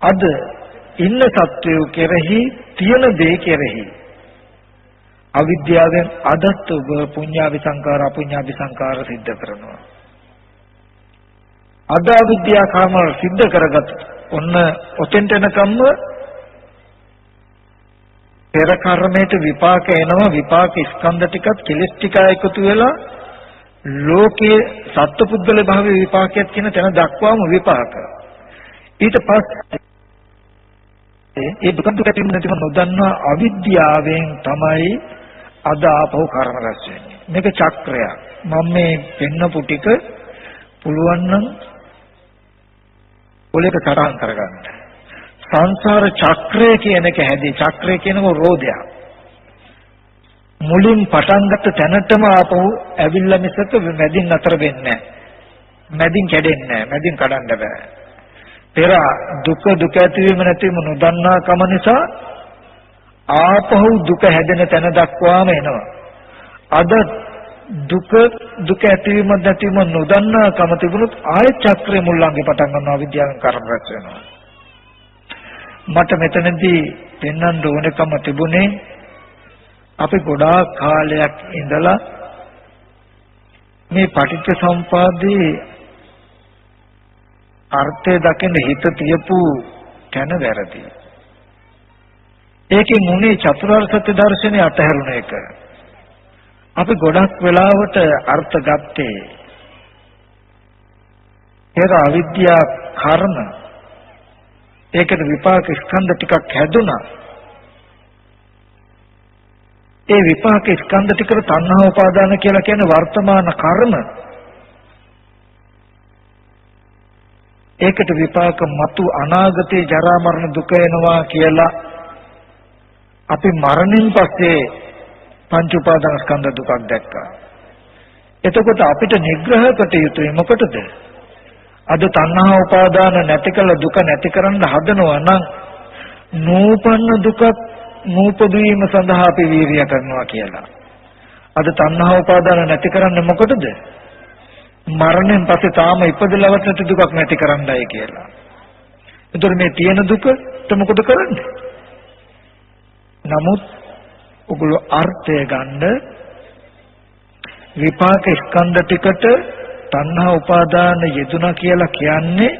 අද ඉන්න සත්‍යය කෙරෙහි තියෙන දේ කෙරෙහි අවිද්‍යාවෙන් අදත් ඔබ පුඤ්ඤාවි සංකාර අපුඤ්ඤාවි සංකාර සිද්ධ කරනවා. අද අවිද්‍යා කර්ම සිද්ධ කරගත් ඔන්න ඔතෙන්ට එනකම්ම පෙර කර්මයට විපාක එනවා. විපාක ස්කන්ධ ටිකත් කෙලස් ටික එකතු වෙලා ලෝකයේ සත්පුද්ගල භාවයේ විපාකයක් කියන තැන දක්වාම විපාක. ඊට පස්සේ ඒ දුක පිටින් නැතිව නොදන්නා අවිද්‍යාවෙන් තමයි අද ආපහු කර්ම රැස් වෙන්නේ. මේක චක්‍රයක්. මම මේ පෙන්නපු ටික පුළුවන් නම් ඔලේක තරහන් කරගන්න. සංසාර චක්‍රය කියන එක හැදී චක්‍රය කියනකො රෝදයක්. මුලින් පටන් ගත්ත තැනටම ආපහු ඇවිල්ලා මිසක මැදින් නතර වෙන්නේ නැහැ. මැදින් කැඩෙන්නේ නැහැ. මැදින් කඩන්න බෑ. පෙර දුක ඇතිවීම නැතිවීම නොදන්නා කම නිසා ආපහු දුක හැදෙන තැන දක්වාම එනවා. අද දුක ඇතිවීම නැතිවීම නොදන්නා කම තිබුණොත් ආය චක්‍රය මුල්ලංගේ පටන් ගන්නවා. විද්‍යාවෙන් කර්ම රැස් වෙනවා. මට මෙතනදී පෙන්වන්න ඕනකම තිබුණේ අපි ගොඩාක් කාලයක් ඉඳලා මේ පටිච්ච සමුප්පාදේ අර්ථය දකින්න හිත තියපු තැන වැරදි. ඒකෙන් උනේ චතුරාර්ය සත්‍ය දර්ශනය අතහැරුණ එක. අපි ගොඩක් වෙලාවට අර්ථ ගත්තේ ඒක අවිද්‍යා කර්ම. ඒකට විපාක ස්කන්ධ ටිකක් හැදුනා. ඒ විපාක ස්කන්ධ ටිකට තණ්හා උපාදාන කියලා කියන්නේ වර්තමාන කර්ම. ඒකට විපාක මතු අනාගතේ ජරා මරණ දුක එනවා කියලා අපි මරණින් පස්සේ පංච උපාදාන ස්කන්ධ දුකක් දැක්කා. එතකොට අපිට නිග්‍රහ කට යුතුයි මොකටද? අද තණ්හා උපාදාන නැති කළ දුක නැති කරන්න හදනවා නම් නූපන්න දුකක් නූපදීම සඳහා අපි වීර්ය කරනවා කියලා. අද තණ්හා උපාදාන නැති කරන්නේ මොකටද? මරණයෙන් පස්සේ තාම ඉපදලවත් නැති දුකක් නැති කරන්නයි කියලා. ඒතර මේ තියෙන දුකට මොකද කරන්නේ? නමුත් ඔගොල්ලෝ අර්ථය ගන්න විපාක ස්කන්ධ ටිකට තණ්හා උපාදාන යෙදුණා කියලා කියන්නේ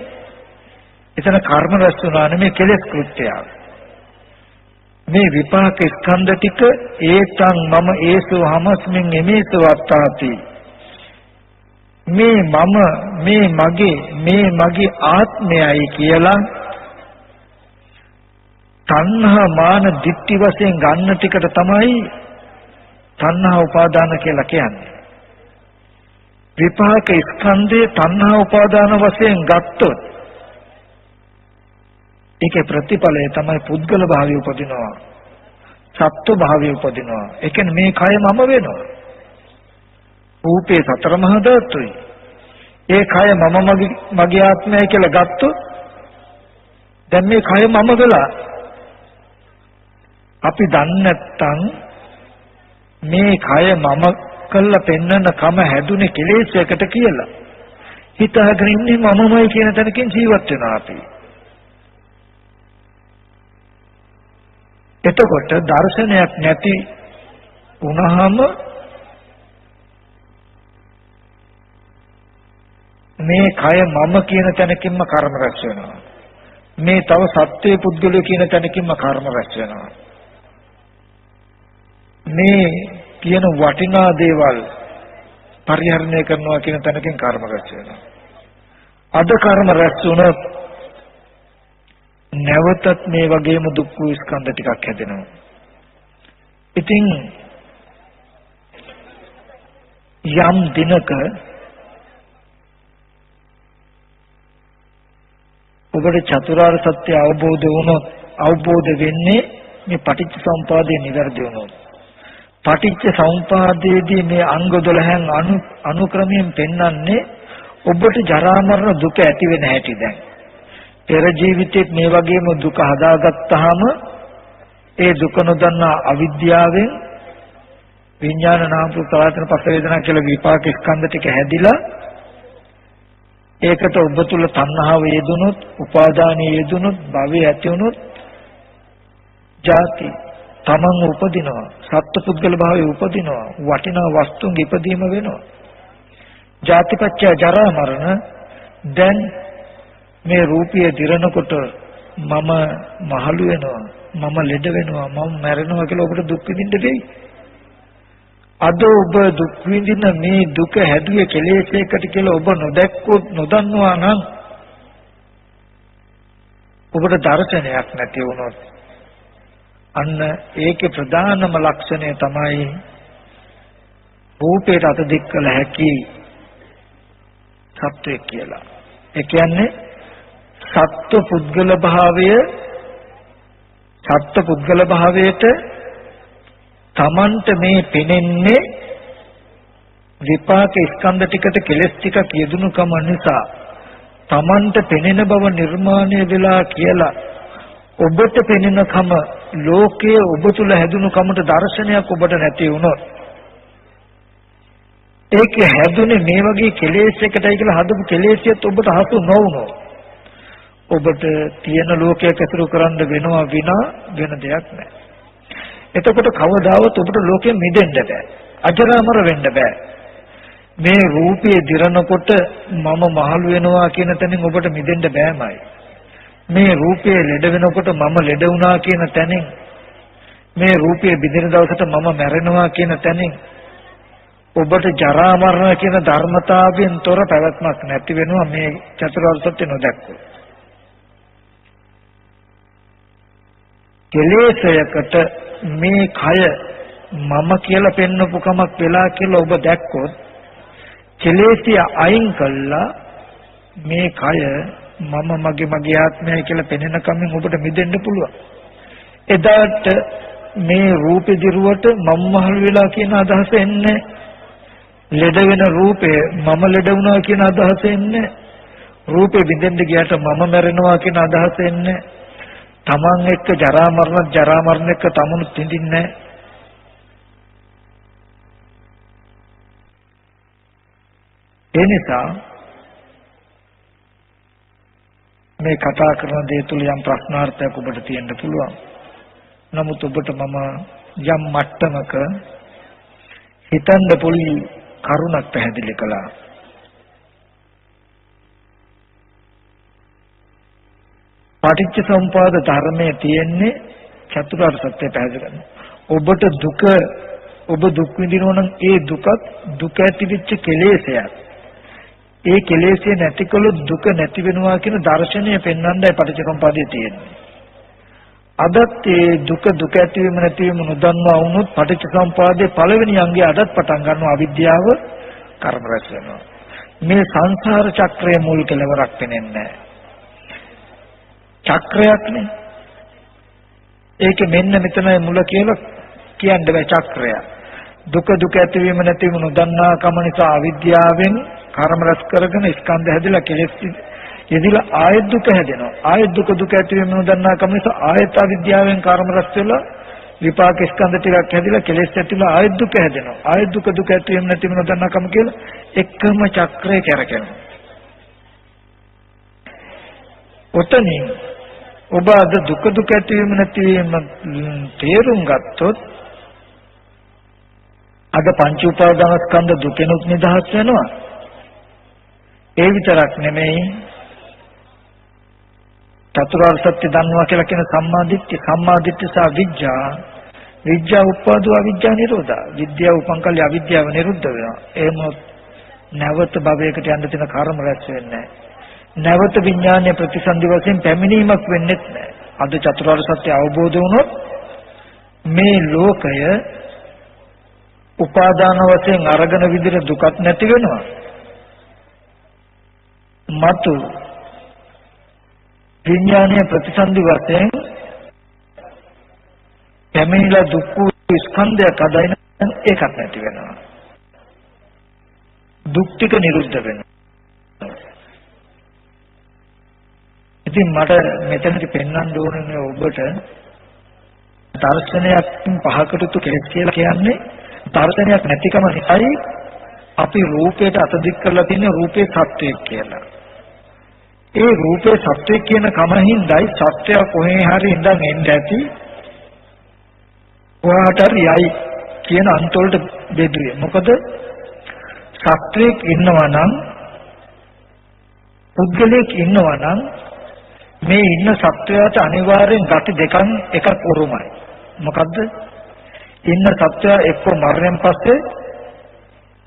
එතන කර්ම රැස් වුණා නෙමෙයි කෙලෙස් කෘත්‍යයක්. මේ විපාක ස්කන්ධ ටික ඒතං මම ඒසෝ හමස්මින් එමේසෝ අත්තාති. මේ මම මේ මගේ ආත්මයයි කියලා තණ්හා මාන දිට්ඨි වශයෙන් ගන්න ටිකට තමයි තණ්හා උපාදාන කියලා කියන්නේ. විපාක ස්කන්ධේ තණ්හා උපාදාන වශයෙන් ගත්තොත් ඒකේ ප්‍රතිඵලය තමයි පුද්ගල භාවය උපදිනවා. සත්ව භාවය උපදිනවා. ඒ කියන්නේ මේ කය මම වෙනවා. රූපේ සතර මහා ධාතුයි. ඒ කය මගේ ආත්මය කියලා ගත්තොත් දැන් මේ කය මම වෙලා අපි දන්නේ නැත්තම් මේ කය මම කළා පෙන්නන කම හැදුනේ කෙලෙසයකට කියලා හිතාගෙන ඉන්නේ මමමයි කියන තැනකින් ජීවත් වෙනවා අපි. එතකොට දර්ශනයක් නැති වුණාම මේ කය මම කියන තැනකින්ම කර්ම රැස් වෙනවා. මේ තව සත්‍ය පුද්ගලය කියන තැනකින්ම කර්ම රැස් වෙනවා. මේ තියෙන වටිනා දේවල් පරිහරණය කරනවා කියන තැනකින් කර්ම රැස් වෙනවා. අද කර්ම රැස් වුණොත් නැවතත් මේ වගේම දුක් වූ ස්කන්ධ ටිකක් හැදෙනවා. ඉතින් යම් දිනක ඔබට චතුරාර්ය සත්‍ය අවබෝධ වුණොත් අවබෝධ වෙන්නේ මේ පටිච්ච සමුප්පාදේ නිවැරදි වුණොත්. පටිච්ච සමුප්පාදයේදී මේ අංග 12න් අනුක්‍රමයෙන් පෙන්වන්නේ ඔබට ජරා මරණ දුක ඇති වෙන හැටි දැන්. පෙර ජීවිතෙත් මේ වගේම දුක හදාගත්තාම ඒ දුක නොදන්නා අවිද්‍යාවෙන් විඥාන නාම රූප සලආයතන පස්ස වේදනා කියලා විපාක ස්කන්ධ ටික හැදිලා ඒකට ඔබ තුල තණ්හාව යෙදුනොත්, උපාදානිය යෙදුනොත්, භවය ඇති වුනොත් ජාති තමන් උපදිනවා, සත්පුද්ගල භාවයේ උපදිනවා, වටිනා වස්තුන් ඉපදීම වෙනවා. ජාතිපච්චය ජරා මරණ. දැන් මේ රූපය දිරනකොට මම මහලු වෙනවා, මම ලෙඩ වෙනවා, මම මැරෙනවා කියලා ඔබට දුක් විඳින්න වෙයි. අද ඔබ දුක් විඳින මේ දුක හැදුවේ කෙලෙසයකට කියලා ඔබ නොදැක්කොත් නොදන්නවා නම් ඔබට දර්ශනයක් නැති වුණොත් අන්න ඒකේ ප්‍රධානම ලක්ෂණය තමයි රූපයට අත දික් කළ හැකි සත්වය කියලා. ඒ කියන්නේ සත්ව පුද්ගල භාවයට තමන්ට මේ පෙනෙන්නේ විපාක ස්කන්ධ ටිකට කෙලස් ටිකක් යෙදුණු කම නිසා තමන්ට පෙනෙන බව නිර්මාණය වෙලා කියලා ඔබට පෙනෙන කම ලෝකයේ ඔබ තුල හැදුණු කමට දර්ශනයක් ඔබට නැති වුණොත් ඒක හැදුනේ මේ වගේ කෙලෙස් එකටයි කියලා හදපු කෙලෙසියත් ඔබට හසු නොවුනොත් ඔබට තියෙන ලෝකයක් ඇසුරු කරන්න වෙනවා විනා වෙන දෙයක් නැහැ. එතකොට කවදාවත් ඔබට ලෝකෙ මිදෙන්න බෑ. අජරාමර වෙන්න බෑ. මේ රූපයේ දිරනකොට මම මහලු වෙනවා කියන තැනින් ඔබට මිදෙන්න බෑමයි. මේ රූපයේ ලෙඩ වෙනකොට මම ලෙඩ වුණා කියන තැනින් මේ රූපයේ බිඳින දවසට මම මැරෙනවා කියන තැනින් ඔබට ජරා මරණ කියන ධර්මතාවයෙන් තොර පැවැත්මක් නැති වෙනවා මේ චතුරාර්ය සත්‍ය නොදැක්කොත්. කෙලෙසයකට මේ කය මම කියලා පෙන්නපු කමක් වෙලා කියලා ඔබ දැක්කොත් කෙලෙසිය අයින් කළා මේ කය මම මගේ ආත්මයයි කියලා පෙනෙන කමින් ඔබට මිදෙන්න පුළුවන්. එදාට මේ රූපෙ දිරුවට මම මහලු වෙලා කියන අදහස එන්නේ ලෙඩ වෙන රූපේ මම ලෙඩ වුණා කියන අදහස එන්නේ රූපෙ බින්දෙන්ද ගියට මම මැරෙනවා කියන අදහස එන්නේ තමන් එක්ක ජරා මරණ එක්ක තමනුත් විඳින්නේ ඒ නිසා මේ කතා කරන දේ තුල යම් ප්‍රශ්නාර්ථයක් ඔබට තියෙන්න පුළුවන්. නමුත් ඔබට මම යම් මට්ටමක හිතන්න පුළුවන් කරුණක් පැහැදිලි කළා. පටිච්ච සමුප්පාද ධර්මයේ තියෙන්නේ චතුරාර්ය සත්‍ය පැහැදිලි කරන. ඔබට ඔබ දුක් විඳිනවා නම් ඒ දුකත් දුක ඇතිවෙච්ච කෙලෙසයක්. ඒ කෙලෙසිය නැතිකොළොත් දුක නැති වෙනවා කියන දර්ශනය පෙන්වන්නයි පටිච්ච සමුප්පාදයේ තියෙන්නේ. අදත් ඒ දුක ඇතිවීම නැතිවීම නොදන්නා වුණොත් පටිච්ච සමුප්පාදයේ පළවෙනි අංගය අදත් පටන් ගන්නවා අවිද්‍යාව කර්ම රැස් වෙනවා. මේ සංසාර චක්‍රයේ මුල් කෙලවරක් පෙනෙන්නේ නැහැ. චක්‍රයක්නේ. ඒක මෙන්න මෙතනයි මුල කියලා කියන්න බෑ චක්‍රය. දුක ඇතිවීම නැතිවීම නොදන්නා කම නිසා අවිද්‍යාවෙන් කර්ම රැස් කරගෙන ස්කන්ධ හැදිලා කෙලෙස් යෙදිලා ආයත් දුක හැදෙනවා. ආයත් දුක ඇතිවීම නොදන්නා කම නිසා ආයත් අවිද්‍යාවෙන් කර්ම රැස් වෙලා විපාක ස්කන්ධ ටිකක් හැදිලා කෙලෙස් ඇතිලා ආයත් දුක හැදෙනවා. ආයත් දුක ඇතිවීම නැතිවීම නොදන්නා කම කියලා එකම චක්‍රය කරකිනවා. ඔතනින් ඔබ අද දුක ඇතිවීම නැතිවීම තේරුම් ගත්තොත් අද පංච උපාදාන ස්කන්ධ දුකෙනුත් නිදහස් වෙනවා. ඒ විතරක් නෙමෙයි චතුරාර්ය සත්‍ය දන්නවා කියලා කියන සම්මාදිට්ඨිය සහ විඥා විද්‍යා උප්පාදෝ අවිද්‍යා නිරෝධා. විද්‍යාව උපන් කල්ලි අවිද්‍යාව නිරුද්ධ වෙනවා. එහෙම නැවත භවයකට යන්න තියෙන කර්ම රැස් වෙන්නේ නැහැ. නැවත විඥානයේ ප්‍රතිසන්දි වශයෙන් පැමිණීමක් වෙන්නේ නැහැ. අද චතුරාර්ය සත්‍ය අවබෝධ වුණොත් මේ ලෝකය උපාදාන වශයෙන් අරගෙන විදිහට දුකක් නැති වෙනවා. මතු විඥානයේ ප්‍රතිසන්දි වශයෙන් පැමිණිලා දුක් ස්කන්ධයක් අදින ඒකක් නැති වෙනවා. දුක් ටික නිරුද්ධ වෙනවා. ඉතින් මට මෙතනදි පෙන්වන්න ඕනේ ඔබට දර්ශනයක් පහකට තු කෙලෙස් කියලා කියන්නේ දර්ශනයක් නැතිකම නිසායි අපි රූපයට අතදික් කරලා තියෙන රූපේ සත්‍යයක් කියලා. ඒ රූපේ සත්‍යයක් කියන කම හිඳයි සත්‍ය කොහේ හරි ඉඳන් එන්න ඇති ඔයාට යයි කියන අන්තවලට බෙදුවේ. මොකද සත්‍යයක් ඉන්නවා නම් පුද්ගලයෙක් ඉන්නවා නම් මේ ඉන්න සත්වයාට අනිවාර්යෙන් ගති දෙකක් එකක් උරුමයි. මොකද්ද? ඉන්න සත්වයා එක්ක මරණයෙන් පස්සේ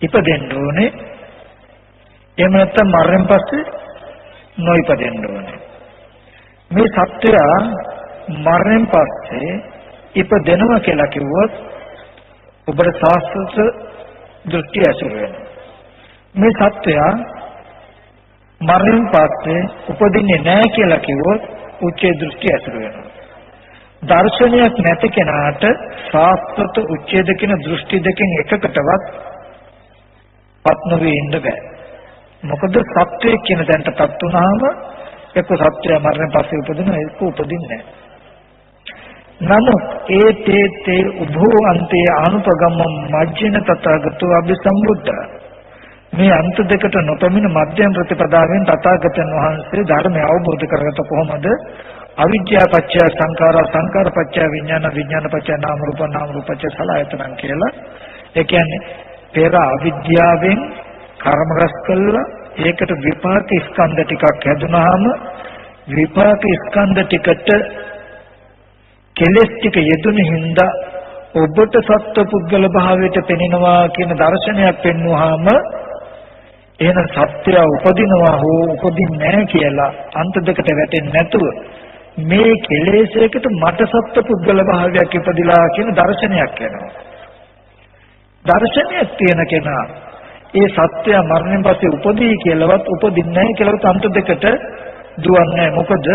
ඉපදෙන්න ඕනේ. එහෙම නැත්නම් මරණයෙන් පස්සේ නොඉපදෙන්න ඕනේ. මේ සත්වයා මරණයෙන් පස්සේ ඉපදෙනවා කියලා කිව්වොත් ඔබට සාස්ත්‍ව දෘෂ්ටි ඇසුරු වෙනවා. මේ සත්වයා මරණයෙන් පස්සේ උපදින්නේ නැහැ කියලා කිව්වොත් උච්චේ දෘෂ්ටි ඇසුරු වෙනවා. දර්ශනයක් නැති කෙනාට සාස්ත්‍රත උච්ඡේද කියන දෘෂ්ටි දෙකෙන් එකකටවත් පත් නොවී ඉන්න බෑ. මොකද සත්‍යය කියන තැනටපත් වුණාම එක්ක සත්‍යය මරණයෙන් පස්සේ උපදිනවා ඒක උපදින්නේ නැහැ. නමුත් ඒ උභෝ අන්තේ අනුපගම මජ්ජින තථාගතෝ අභිසම්බුද්ධ මේ අන්ත දෙකට නොපමින මධ්‍යම ප්‍රතිපදාවෙන් තථාගතයන් වහන්සේ ධර්මය අවබෝධ කරගත කොහොමද? අවිද්‍යා පත්‍ය සංඛාරා සංඛාර පත්‍ය විඥාන විඥාන පත්‍ය නාම රූප නාම රූප පත්‍ය සලආයතනං කියලා. ඒ කියන්නේ පෙර අවිද්‍යාවෙන් කර්ම රැස් කළා ඒකට විපාක ස්කන්ධ ටිකක් හැදුනහම විපාක ස්කන්ධ ටිකට කෙලෙස් ටික යෙදුණු හින්දා ඔබට සත්ව පුද්ගල භාවයට පෙනෙනවා කියන දර්ශනයක් පෙන්වුවාම එහෙනම් සත්‍යය උපදිනවා හෝ උපදින්නේ නැහැ කියලා අන්ත දෙකට වැටෙන්නේ නැතුව මේ කෙලෙසයකට මට සත්ව පුද්ගල භාවයක් ඉපදිලා කියන දර්ශනයක් එනවා. දර්ශනයක් තියෙන කෙනා ඒ සත්‍යය මරණයෙන් පස්සේ උපදී කියලාවත් උපදින්නේ නැහැ කියලාවත් අන්ත දෙකට දුවන්නේ නැහැ. මොකද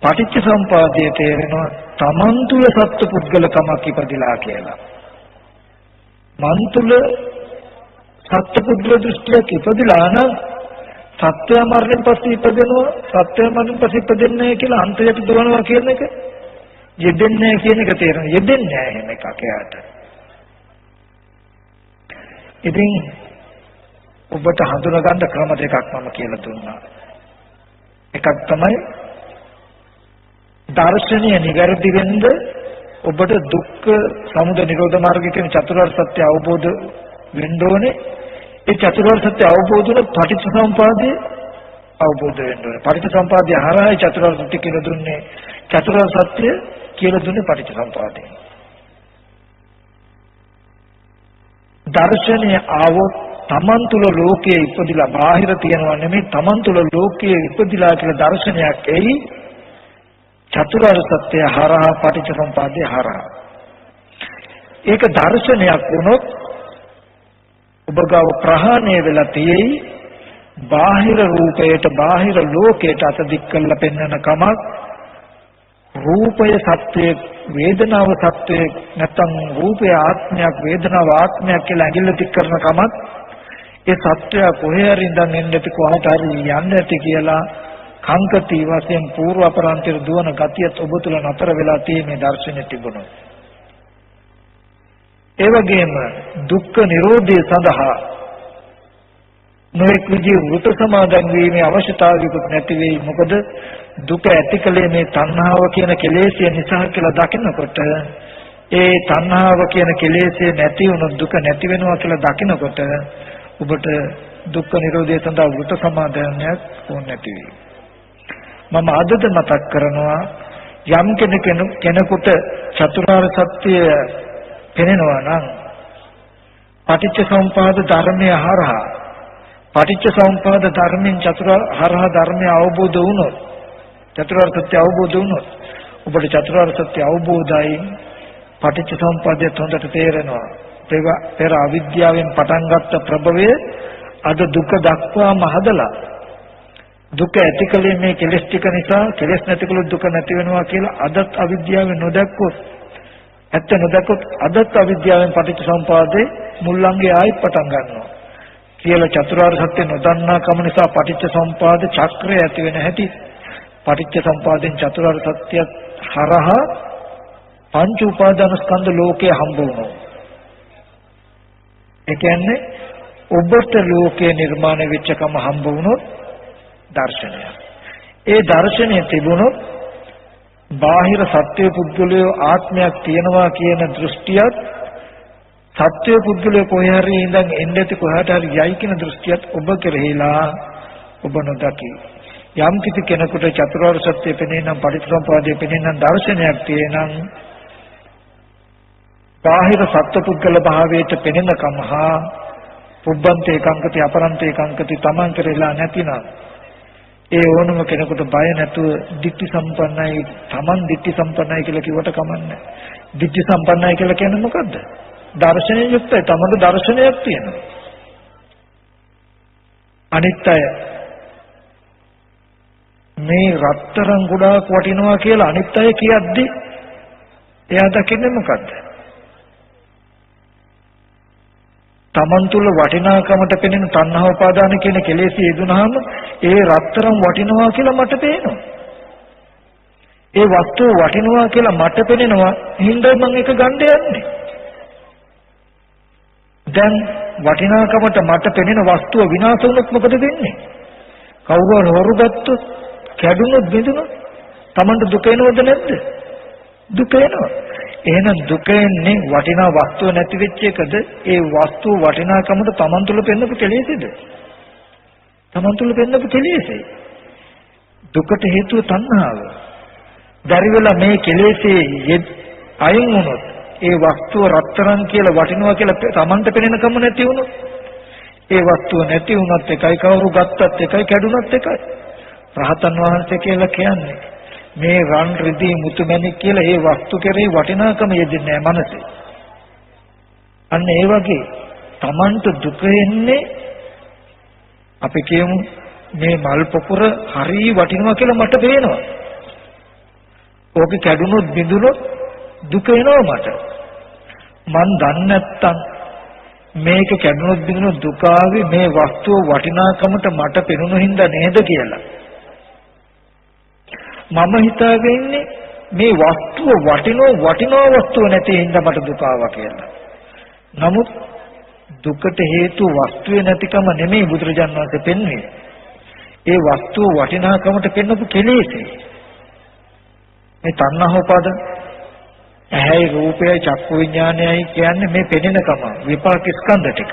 පටිච්ච සම්පදායේ තේරෙනවා තමන් තුල සත්ව පුද්ගලකමක් ඉපදිලා කියලා. මන් තුල සත්‍ය පුද්ගල දෘෂ්ටියක් ඉපදිලා නම් සත්‍ය මරණයෙන් පස්සේ ඉපදෙනවා සත්‍ය මරණයෙන් පස්සේ ඉපදෙන්නේ කියලා අන්තයට දුවනවා කියන එක යෙදෙන්නේ කියන එක තේරෙනවා. යෙදෙන්නේ නැහැ එහෙම එකක් එයාට. ඉතින් ඔබට හඳුනා ගන්න ක්‍රම දෙකක් මම කියලා දුන්නා. එකක් තමයි දර්ශනීය නිවැරදි වෙන්න ඔබට දුක්ඛ සමුදය නිරෝධ මාර්ගය කියන චතුරාර්ය සත්‍ය අවබෝධ වෙන්න ඕනේ. ඒ චතුරාර්ය සත්‍ය අවබෝධ වුණොත් පටිච්චසමුපාදය අවබෝධ වෙන්න ඕනේ. පටිච්චසමුපාදය හරහා චතුරාර්ය සත්‍ය කියලා දුන්නේ චතුරාර්ය සත්‍ය කියලා දුන්නේ පටිච්චසමුපාදය. දර්ශනය ආවොත් තමන් තුල ලෝකයේ ඉපදිලා බාහිර තියනවා නෙමෙයි තමන් තුල ලෝකයේ ඉපදිලා කියලා දර්ශනයක් එයි. චතුරාර්ය සත්‍ය හරහා පටිච්චසමුපාදය හරහා. ඒක දර්ශනයක් වුණොත් ඔබ ගාව ප්‍රහාණය වෙලා තියෙයි බාහිර රූපයට බාහිර ලෝකයට අත දික් කරලා පෙන්වන කමක් රූපය සත්‍යය වේදනාව සත්‍යය නැත්නම් රූපය ආත්මයක් වේදනාව ආත්මයක් කියලා ඇඟිල්ල දික් කරන කමක් ඒ සත්‍යය කොහේ හරි ඉඳන් එන්නට කොහට හරි යන්න ඇති කියලා කාංකති වශයෙන් పూర్ව අපරාන්තර දුවන ගතියත් ඔබ තුල නතර වෙලා තියෙන මේ දර්ශනය තිබුණොත් ඒ වගේම දුක්ඛ නිරෝධය සඳහා නොඑක් විදිහේ වෘත සමාදන් වීමේ අවශ්‍යතාවයකුත් නැති වෙයි. මොකද දුක ඇතිකලේ මේ තණ්හාව කියන කෙලෙසිය නිසා කියලා දකිනකොට ඒ තණ්හාව කියන කෙලෙසිය නැති වුණොත් දුක නැති වෙනවා කියලා දකිනකොට ඔබට දුක්ඛ නිරෝධය සඳහා වෘත සමාදන්යක් ඕන නැති වෙයි. මම අදද මතක් කරනවා යම් කෙනෙකුට චතුරාර්ය සත්‍ය පෙනෙනවා නම් පටිච්ච සමුප්පාද ධර්මයේ හරහා පටිච්ච සමුප්පාද ධර්මයෙන් හරහා ධර්මය අවබෝධ වුණොත් චතුරාර්ය සත්‍ය අවබෝධ වුණොත් ඔබට චතුරාර්ය සත්‍ය අවබෝධයි පටිච්ච සමුප්පාදයට හොඳට තේරෙනවා. පෙර අවිද්‍යාවෙන් පටන් ගත්ත ප්‍රභවය අද දුක දක්වාම හදලා දුක ඇතිකලේ මේ කෙලෙස් ටික නිසා කෙලෙස් නැතිකලොත් දුක නැති වෙනවා කියලා අදත් අවිද්‍යාවෙන් නොදැක්කොත් ඇත්ත නොදැක්කොත් අදත් අවිද්‍යාවෙන් පටිච්ච සමුප්පාදේ මුල්ලංගේ ආයෙත් පටන් ගන්නවා කියලා චතුරාර්ය සත්‍ය නොදන්නා කම නිසා පටිච්ච සමුප්පාද චක්‍රය ඇති වෙන හැටි පටිච්ච සමුප්පාදෙන් චතුරාර්ය සත්‍ය හරහා පංච උපාදාන ස්කන්ධ ලෝකේ හම්බ වුණා. ඒ කියන්නේ ඔබට ලෝකේ නිර්මාණය වෙච්ච කම හම්බ වුණොත් දර්ශනය. ඒ දර්ශනය තිබුණොත් බාහිර සත්‍ය පුද්ගලයෝ ආත්මයක් තියෙනවා කියන දෘෂ්ටියත් සත්‍ය පුද්ගලයෝ කොහේ හරි ඉඳන් එන්නේත් කොහාට හරි යයි කියන දෘෂ්ටියත් ඔබ කෙරෙහිලා ඔබ නොදකි. යම් කිසි කෙනෙකුට චතුරාර්ය සත්‍ය පෙනේ නම් පටිච්චසමුප්පාදය පෙනේ නම් දර්ශනයක් තියෙනම් බාහිර සත්පුද්ගල භාවයට පෙනෙන කමහා පුබ්බන්තේ කංකති අපරන්තේ කංකති තමන් කෙරෙලා නැතිනම් ඒ ඕනම කෙනෙකුට බය නැතුව ditthi සම්පන්නයි තමන් ditthi සම්පන්නයි කියලා කිව්වට කමන්නේ. ditthi සම්පන්නයි කියලා කියන්නේ මොකද්ද? දර්ශනය යුක්තයි. තමන්ට දර්ශනයක් තියෙනවා. අනිත්‍ය මේ රත්තරන් ගොඩාක් වටිනවා කියලා අනිත්‍ය කියද්දි එයා දකින්නේ මොකද්ද? තමන් තුල වටිනාකමට පෙනෙන තණ්හා උපාදාන කියන කෙලෙසි යෙදුනහම ඒ රත්තරන් වටිනවා කියලා මට පේනවා. ඒ වස්තුව වටිනවා කියලා මට පෙනෙනවා. හින්දා මම ඒක ගන්න යන්නේ. දැන් වටිනාකමට මට පෙනෙන වස්තුව විනාශ වුණොත් මොකද වෙන්නේ? කවුරු හරි හොරු ගත්තොත්, කැඩුනොත්, බිඳුනොත් තමන්ට දුක එනවද නැද්ද? දුක එනවා. එහෙනම් දුක එන්නේ වටිනා වස්තුව නැති වෙච්ච එකද? ඒ වස්තුව වටිනාකමට තමන් තුළ පෙන්නපු කෙලෙසේද? තමන් තුළ පෙන්නපු කෙලෙසේ. දුකට හේතුව තණ්හාව. බැරි වෙලා මේ කෙලෙසේ අයින් වුණොත් ඒ වස්තුව රත්තරන් කියලා වටිනවා කියලා තමන්ට පෙනෙනකම නැති වුණොත් ඒ වස්තුව නැති වුණත් එකයි කවුරු ගත්තත් එකයි කැඩුනත් එකයි. රහතන් වහන්සේ කියලා කියන්නේ මේ රන් රිදී මුතුමැණික් කියලා ඒ වස්තු කෙරේ වටිනාකම යෙදෙන්නේ නැහැ මනසේ. අන්න ඒ වගේ Tamanට දුක එන්නේ අපි කියමු මේ මල් පොකුර හරි වටිනවා කියලා මට පේනවා. ඕක කැඩුනොත් බිඳුනොත් දුක එනවා මට. මන් දන්නේ නැත්තම් මේක කැඩුනොත් බිඳුනොත් දුක ආවේ මේ වස්තුව වටිනාකමට මට පෙනුණු හින්දා නේද කියලා. මම හිතාගෙන ඉන්නේ මේ වස්තුව වටිනා වස්තුව නැති හින්දා මට දුක ආවා කියලා. නමුත් දුකට හේතු වස්තුවේ නැතිකම නෙමෙයි බුදුරජාණන් වහන්සේ පෙන්වන්නේ. ඒ වස්තුව වටිනාකමට පෙන්වපු කෙලෙසේ. මේ තණ්හා උපාදාන ඇහැයි රූපයයි චක්කු විඥානයයි කියන්නේ මේ පෙනෙනකම විපාක ස්කන්ධ ටික.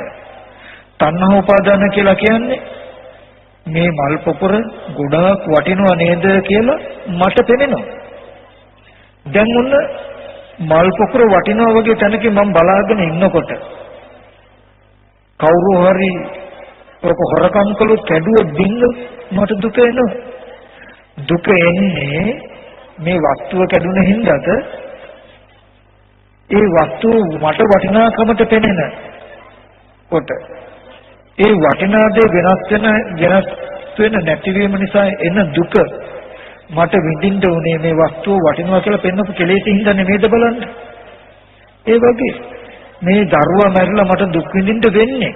තණ්හා උපාදාන කියලා කියන්නේ මේ මල් පොකුර ගොඩාක් වටිනවා නේද කියලා මට පෙනෙනවා. දැන් මොන මල් පොකුර වටිනවා වගේ තැනක මම බලාගෙන ඉන්නකොට කවුරු හරි ඔක හොරකම් කළොත් කැඩුවොත් බින්දොත් මට දුක එනවා. දුක එන්නේ මේ වස්තුව කැඩුන හින්දාද ඒ වස්තුව මට වටිනාකමට පෙනෙන කොට ඒ වටිනා දේ වෙනස් වෙන නැතිවීම නිසා එන දුක මට විඳින්න උනේ මේ වස්තුව වටිනවා කියලා පෙන්වපු කෙලෙසින් හින්දා නෙමෙයිද බලන්න. ඒ වගේ මේ දරුවා මැරිලා මට දුක් විඳින්න වෙන්නේ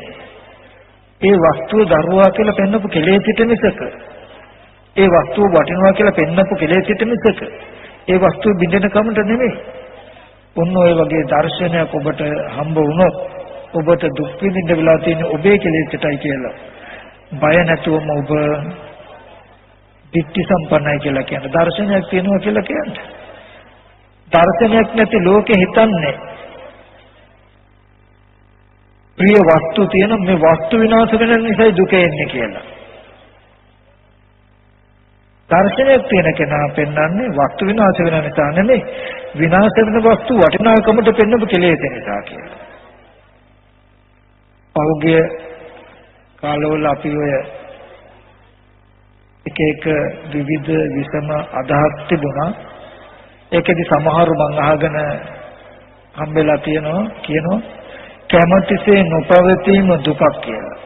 ඒ වස්තුව දරුවා කියලා පෙන්වපු කෙලෙසිට මිසක ඒ වස්තුව වටිනවා කියලා පෙන්වපු කෙලෙසිට මිසක ඒ වස්තුව බිඳෙන කමට නෙමෙයි. ඔන්න ඔය වගේ දර්ශනයක් ඔබට හම්බ වුණොත් ඔබට දුක් විඳින්න වෙලා තියෙන ඔබේ කෙලෙසටයි කියලා බය නැතුවම ඔබ ditthi සම්පන්නයි කියලා කියන දර්ශනයක් තියෙනවා කියලා කියන්නේ. දර්ශනයක් නැති ලෝකෙ හිතන්නේ ප්‍රිය වස්තු තියෙන මේ වස්තු විනාශ වෙන නිසා දුක එන්නේ කියලා. දර්ශනයක් තියෙන කෙනා පෙන්වන්නේ වස්තු විනාශ වෙන නිසා නෙමෙයි විනාශ වෙන වස්තු වටිනාකමට පෙන්වපු කෙලෙස් නිසා කියලා. පෞද්ගලික කාලවල අපි ඔය එක විවිධ විසම අදහස් තිබුණා. ඒකෙදි සමහරු මං අහගෙන හම්බෙලා කියනවා කැමැතිසේ නොපවතීම දුකක් කියලා.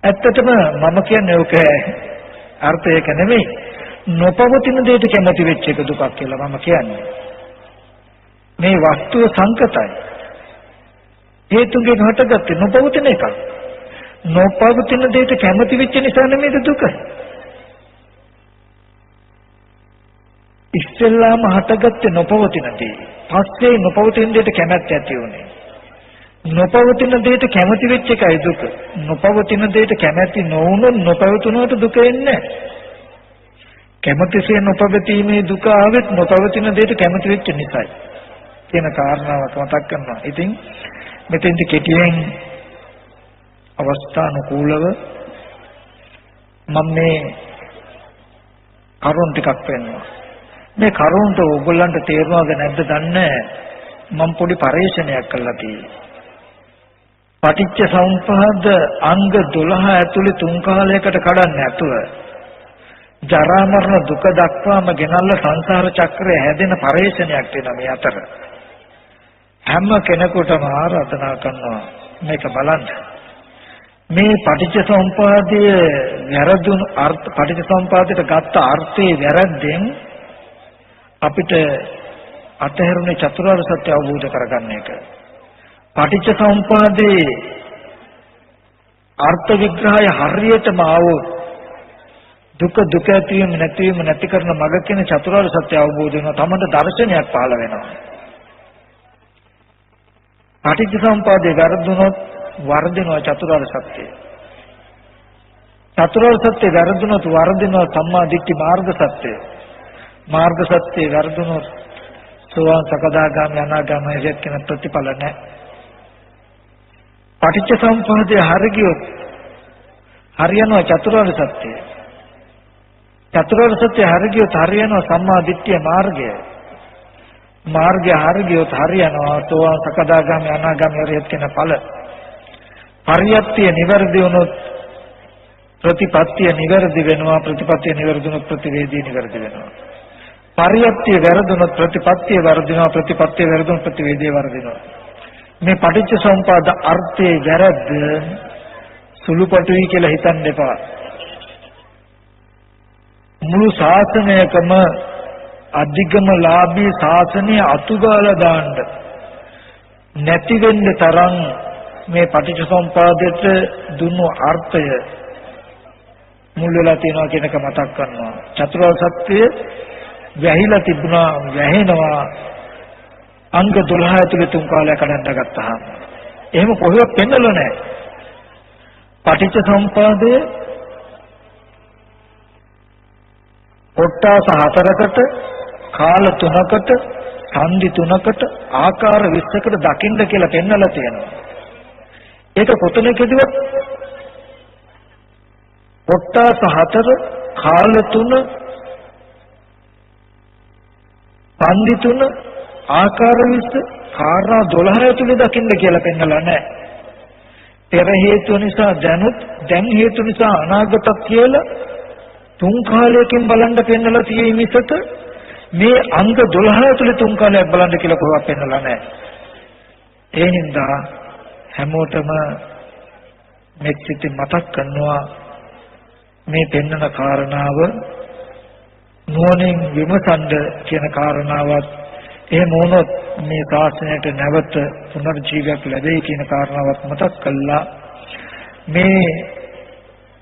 ඇත්තටම මම කියන්නේ ඔක අර්ථය ඒක නෙමෙයි. නොපවතින දෙයට කැමැති වෙච්ච එක දුකක් කියලා මම කියන්නේ. මේ වස්තුව සංකතයි. හේතුන්ගෙන් හටගත්තේ නොපවතින එකක්. නොපවතින දෙයට කැමැති වෙච්ච නිසා නෙමෙයි දුක. ඉස්සෙල්ලාම හටගත්තේ නොපවතින දේ. පස්සේ නොපවතින දෙයට කැමැත්ත ඇති වුණේ. නොපවතින දෙයට කැමැති වෙච්ච එකයි දුක. නොපවතින දෙයට කැමැති නොවුනොත් නොපවතුනට දුක එන්නේ නැහැ. කැමැතිසේ නොපවතීමේ දුක ආවෙත් නොපවතින දෙයට කැමැති වෙච්ච නිසායි. කියන කාරණාවක් මතක් කරනවා. ඉතින් මෙතෙන්දි කෙටියෙන් අවස්ථානුකූලව මම මේ කරුණ ටිකක් පෙන්නනවා. මේ කරුණට ඕගොල්ලන්ට තේරෙනවද නැද්ද දන්නේ මම පොඩි පරීක්ෂණයක් කළා තියෙනවා. පටිච්ච සමුප්පාද අංග 12 ඇතුලේ තුන් කාලයකට කඩන්නේ නැතුව ජරා මරණ දුක දක්වාම ගෙනල්ලා සංසාර චක්‍රය හැදෙන පරීක්ෂණයක් වෙනවා මේ අතර. හැම කෙනෙකුටම ආරාධනා කරනවා මේක බලන්න. මේ පටිච්චසමුප්පාදයේ වැරදුණු අර්ථ පටිච්චසමුප්පාදයට ගත්ත අර්ථයේ වැරද්දෙන් අපිට අතහැරුණේ චතුරාර්ය සත්‍ය අවබෝධ කරගන්න එක. පටිච්චසමුප්පාදයේ අර්ථ විග්‍රහය හරියටම ආවොත් දුක දුක ඇතිවීම නැතිවීම නැති කරන මඟ කියන චතුරාර්ය සත්‍ය අවබෝධ වෙනවා. තමන්ට දර්ශනයක් පහළ වෙනවා. පටිච්චසමුප්පාදයේ වැරදුනොත් වර්ධිනවා චතුරාර්ය සත්‍යය. චතුරාර්ය සත්‍ය වැරදුනොත් වර්ධිනවා සම්මා දිට්ඨි මාර්ග සත්‍යය. මාර්ග සත්‍ය වැරදුනොත් සෝවාන් සකදාගාමී අනාගාමී යත් කියන ප්‍රතිඵල නැහැ. පටිච්චසමුප්පාදයේ හරියට හරියනවා චතුරාර්ය සත්‍යය. චතුරාර්ය සත්‍ය හරියට හරියනවා සම්මා දිට්ඨිය මාර්ගය. මාර්ගය හරියට හරියනවා සෝවාන් සකදාගාමී අනාගාමී යත් කියන ඵල. පරියත්තිය නිවැරදි වුණොත් ප්‍රතිපත්තිය නිවැරදි වෙනවා. ප්‍රතිපත්තිය නිවැරදි වුණොත් ප්‍රතිවේදී නිවැරදි වෙනවා. පරියත්තිය වැරදුනොත් ප්‍රතිපත්තිය වර්ධිනවා. ප්‍රතිපත්තිය වැරදුනොත් ප්‍රතිවේදී වර්ධිනවා. මේ පටිච්චසමුපාද අර්ථයේ වැරද්ද සුළුපටුයි කියලා හිතන්න එපා. මුළු ශාසනයකම අධිගම ලාභී ශාසනය අතුගාලා දාන්න නැති වෙන්න තරම් මේ පටිච්චසමුපාදයට දුන්නු අර්ථය මුල් වෙලා තියෙනවා කියන එක මතක් කරනවා. චතුරාර්ය සත්‍ය වැහිලා තිබුණා වැහෙනවා අංග 12 ඇතුලේ තුන් කාලයක් කඩන්න ගත්තාම. එහෙම කොහෙවත් පෙන්නලා නැහැ. පටිච්චසමුපාදයේ කොටස් 4කට කාල 3කට සංදි 3කට ආකාර 20කට දකින්න කියලා පෙන්නලා තියෙනවා. ඒක කොතනකදවත් කොටස් 4 කාල 3 සංදි 3 ආකාර 20 කාරණා 12 ඇතුලේ දකින්න කියලා පෙන්නලා නැහැ. පෙර හේතු නිසා දැනුත් දැන් හේතු නිසා අනාගතත් කියලා තුන් කාලයකින් බලන්න පෙන්නලා තියෙයි මිසක මේ අංග 12 ඇතුලේ තුන් කාලයක් බලන්න කියලා කොහොමවත් පෙන්නලා නැහැ. ඒ හින්දා හැමෝටම මෙච්චිත මතක් කරනවා මේ පෙන්නන කාරණාව නුවණින් විමසන්න කියන කාරණාවත් එහෙම වුණොත් මේ ශාසනයට නැවත පුනර්ජීවයක් ලැබෙයි කියන කාරණාවත් මතක් කළා. මේ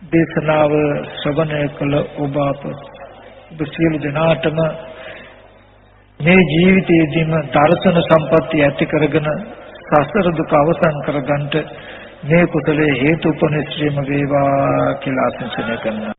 දේශනාව ශ්‍රවණය කළ ඔබ අප සියලු දෙනාටම මේ ජීවිතයේදීම දර්ශන සම්පත්තිය ඇති කරගෙන සසර දුක අවසන් කරගන්නට මේ කුසලයේ හේතු උපනිශ්‍රේම වේවා කියලා ආශිර්වාද කරනවා.